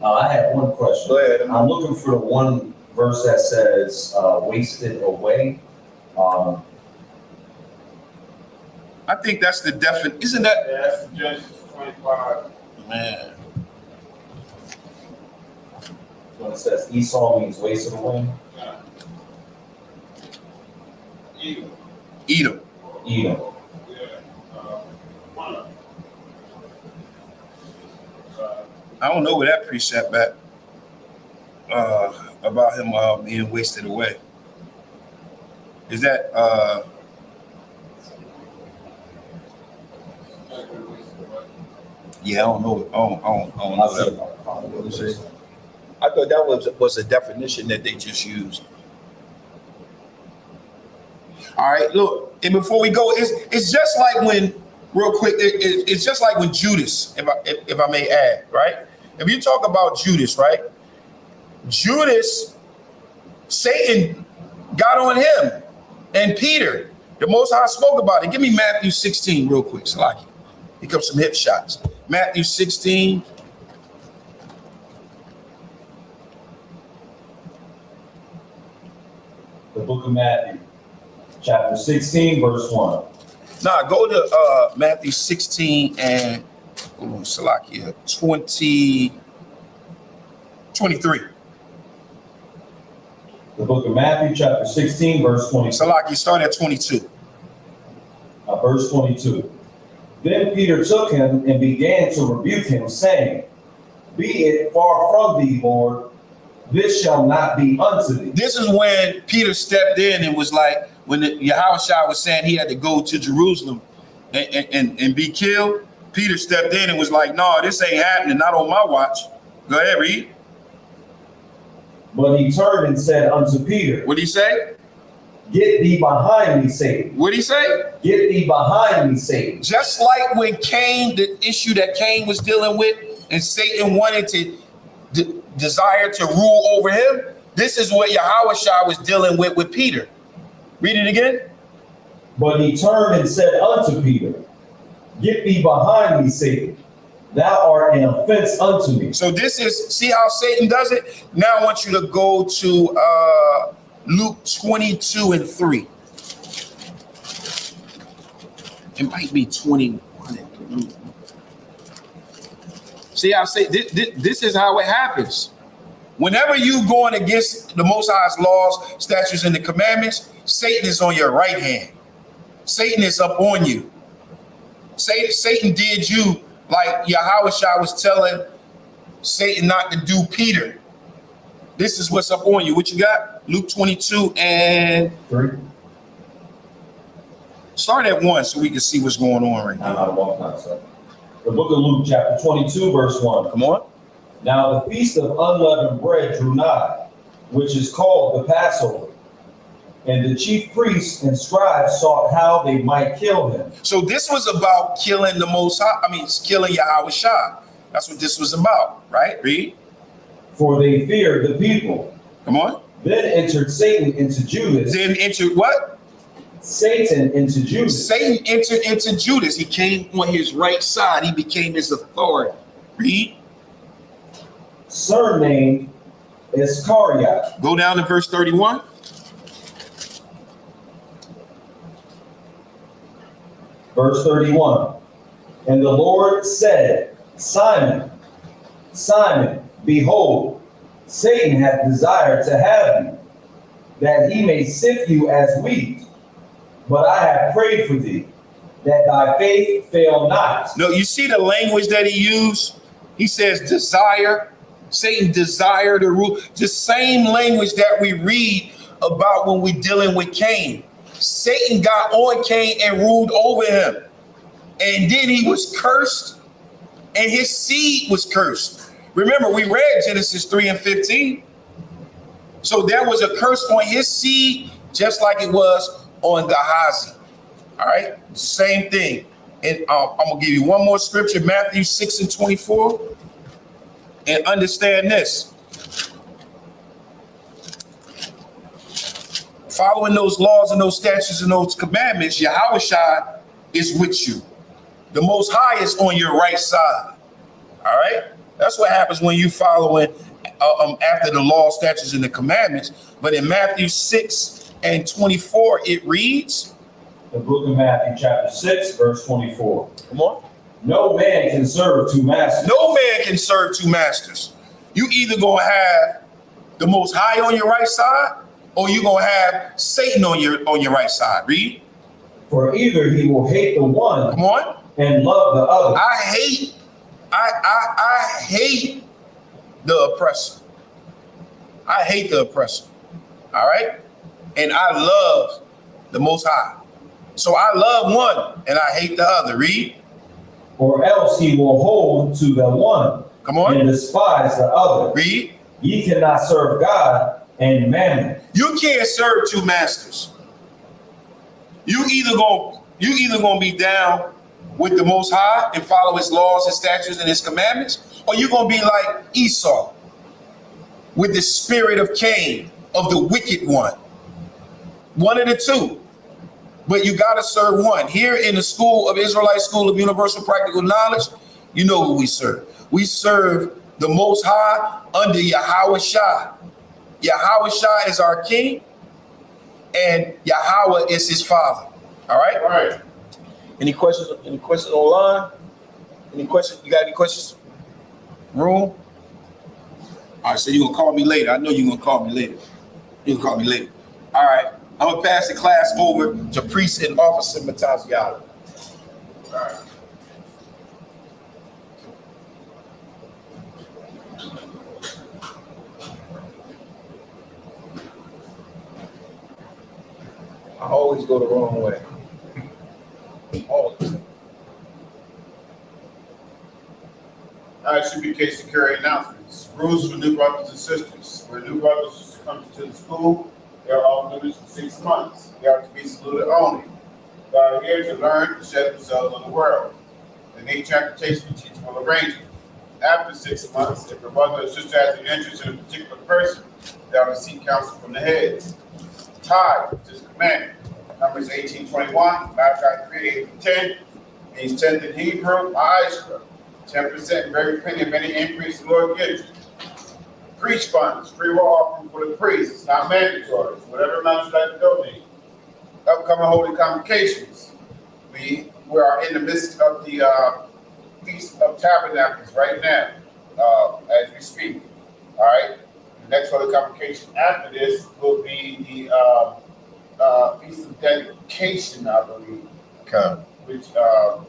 I have one question. Go ahead. I'm looking for the one verse that says wasted away. I think that's the definite. Isn't that? Yeah, that's Genesis 25. Man. When it says Esau means wasted away. Edom. Edom. Edom. I don't know where that precept back about him being wasted away. Is that yeah, I don't know. I don't know that. I thought that was a definition that they just used. All right, look, and before we go, it's just like when, real quick, it's just like when Judas, if I may add, right? If you talk about Judas, right? Judas, Satan got on him and Peter. The Most High spoke about it. Give me Matthew 16 real quick, Salaki. Here comes some hip shots. Matthew 16. The book of Matthew, chapter 16, verse 1. Nah, go to Matthew 16 and hold on, Salakia, 23. The book of Matthew, chapter 16, verse 20. Salakia, start at 22. Verse 22. Then Peter took him and began to rebuke him, saying, Be it far from thee, Lord, this shall not be unto thee. This is when Peter stepped in and was like, when Yahushua was saying he had to go to Jerusalem and be killed, Peter stepped in and was like, no, this ain't happening, not on my watch. Go ahead, read. But he turned and said unto Peter, What'd he say? Get thee behind me, Satan. What'd he say? Get thee behind me, Satan. Just like when Cain, the issue that Cain was dealing with, and Satan wanted to desire to rule over him, this is what Yahushua was dealing with Peter. Read it again. But he turned and said unto Peter, Get thee behind me, Satan. Thou art an offense unto me. So this is, see how Satan does it? Now I want you to go to Luke 22 and 3. It might be 21 and 3. See how this is how it happens. Whenever you going against the Most High's laws, statutes, and the commandments, Satan is on your right hand. Satan is up on you. Satan did you like Yahushua was telling Satan not to do Peter. This is what's up on you. What you got? Luke 22 and 3. Start at 1 so we can see what's going on right now. The book of Luke, chapter 22, verse 1. Come on. Now the feast of unleavened bread drew nigh, which is called the Passover. And the chief priests and scribes sought how they might kill him. So this was about killing the Most High, killing Yahushua. That's what this was about, right? Read. For they feared the people. Come on. Then entered Satan into Judas. Then entered what? Satan into Judas. Satan entered into Judas. He came on his right side. He became his authority. Read. Surnamed Iscariot. Go down to verse 31. Verse 31. And the Lord said, Simon, Simon, behold, Satan hath desired to have you, that he may sift you as wheat. but I have prayed for thee, that thy faith fail not. No, you see the language that he used? He says desire. Satan desire to rule. The same language that we read about when we're dealing with Cain. Satan got on Cain and ruled over him. And then he was cursed, and his seed was cursed. Remember, we read Genesis 3 and 15. So there was a curse on his seed, just like it was on Gehazi. All right, same thing. And I'm gonna give you one more scripture, Matthew 6 and 24. And understand this. Following those laws and those statutes and those commandments, Yahushua is with you. The Most High is on your right side. All right? That's what happens when you following after the law, statutes, and the commandments. But in Matthew 6 and 24, it reads, The book of Matthew, chapter 6, verse 24. Come on. No man can serve two masters. No man can serve two masters. You either gonna have the Most High on your right side, or you gonna have Satan on your right side. Read. For either he will hate the one, come on, and love the other. I hate the oppressor. I hate the oppressor. All right, and I love the Most High. So I love one and I hate the other. Read. Or else he will hold to the one, come on, and despise the other. Read. Ye cannot serve God and mammon. You can't serve two masters. You either gonna be down with the Most High and follow his laws and statutes and his commandments, or you're gonna be like Esau with the spirit of Cain, of the wicked one. One of the two. But you got to serve one. Here in the school of Israelite School of Universal Practical Knowledge, you know who we serve. We serve the Most High under Yahushua. Yahushua is our king, and Yahweh is his father. All right? All right. Any questions? Any questions online? Any questions? You got any questions? Room? All right, so you're going to call me later. I know you're going to call me later. You're going to call me later. All right. I'm going to pass the class over to Priest and Officer Mataziala. All right. I always go the wrong way. Always. All right, SUPK security announcements. Rules for new brothers and sisters. When new brothers and sisters come to the school, they are all students for 6 months. They are to be saluted only. They are here to learn to shed themselves on the world. The nature application and teachable arrangement. After 6 months, if a brother or sister has an interest in a particular person, they are to seek counsel from the heads. Tithe, which is commanded. Numbers 18:21, Malachi 3:8-10, means 10th in Hebrew, Isupk. 10% of every penny of any increase the Lord gives you. Priest funds, free will offering for the priest. It's not mandatory. It's whatever amount you like to donate. Upcoming holy convocations. We are in the midst of the Feast of Tabernacles right now, as we speak. All right. The next holy convocation after this will be the Feast of Dedication, I believe. Okay. Which I'll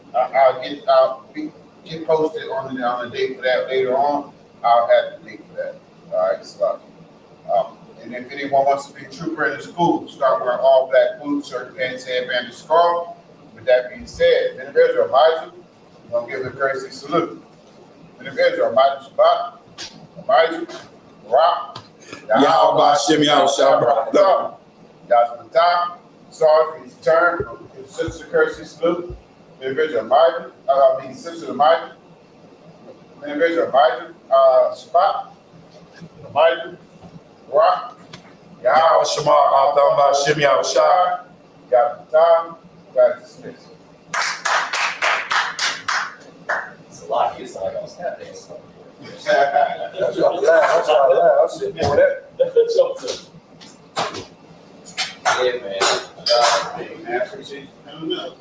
get posted on the date for that later on. I'll have the date for that. All right, so, and if anyone wants to be a trooper in the school, start wearing all black boots, shirt, pants, headband, and scarf. With that being said, individual Elijah, we're going to give the courtesy salute. Individual Elijah Shabbat, Elijah, Rock, Yahweh Shem Yahushua. Yazmatah, Sarge, his turn, his sister courtesy salute. Individual Elijah, sister Elijah. Individual Elijah, Shabbat. Elijah, Rock, Yahweh Shema, Al Shem Yahushua. Yazmatah, God dismissed. It's a lot. It's like I was having this. That's all I laugh. I'm sitting there with that. Yeah, man. Man, appreciate you coming up.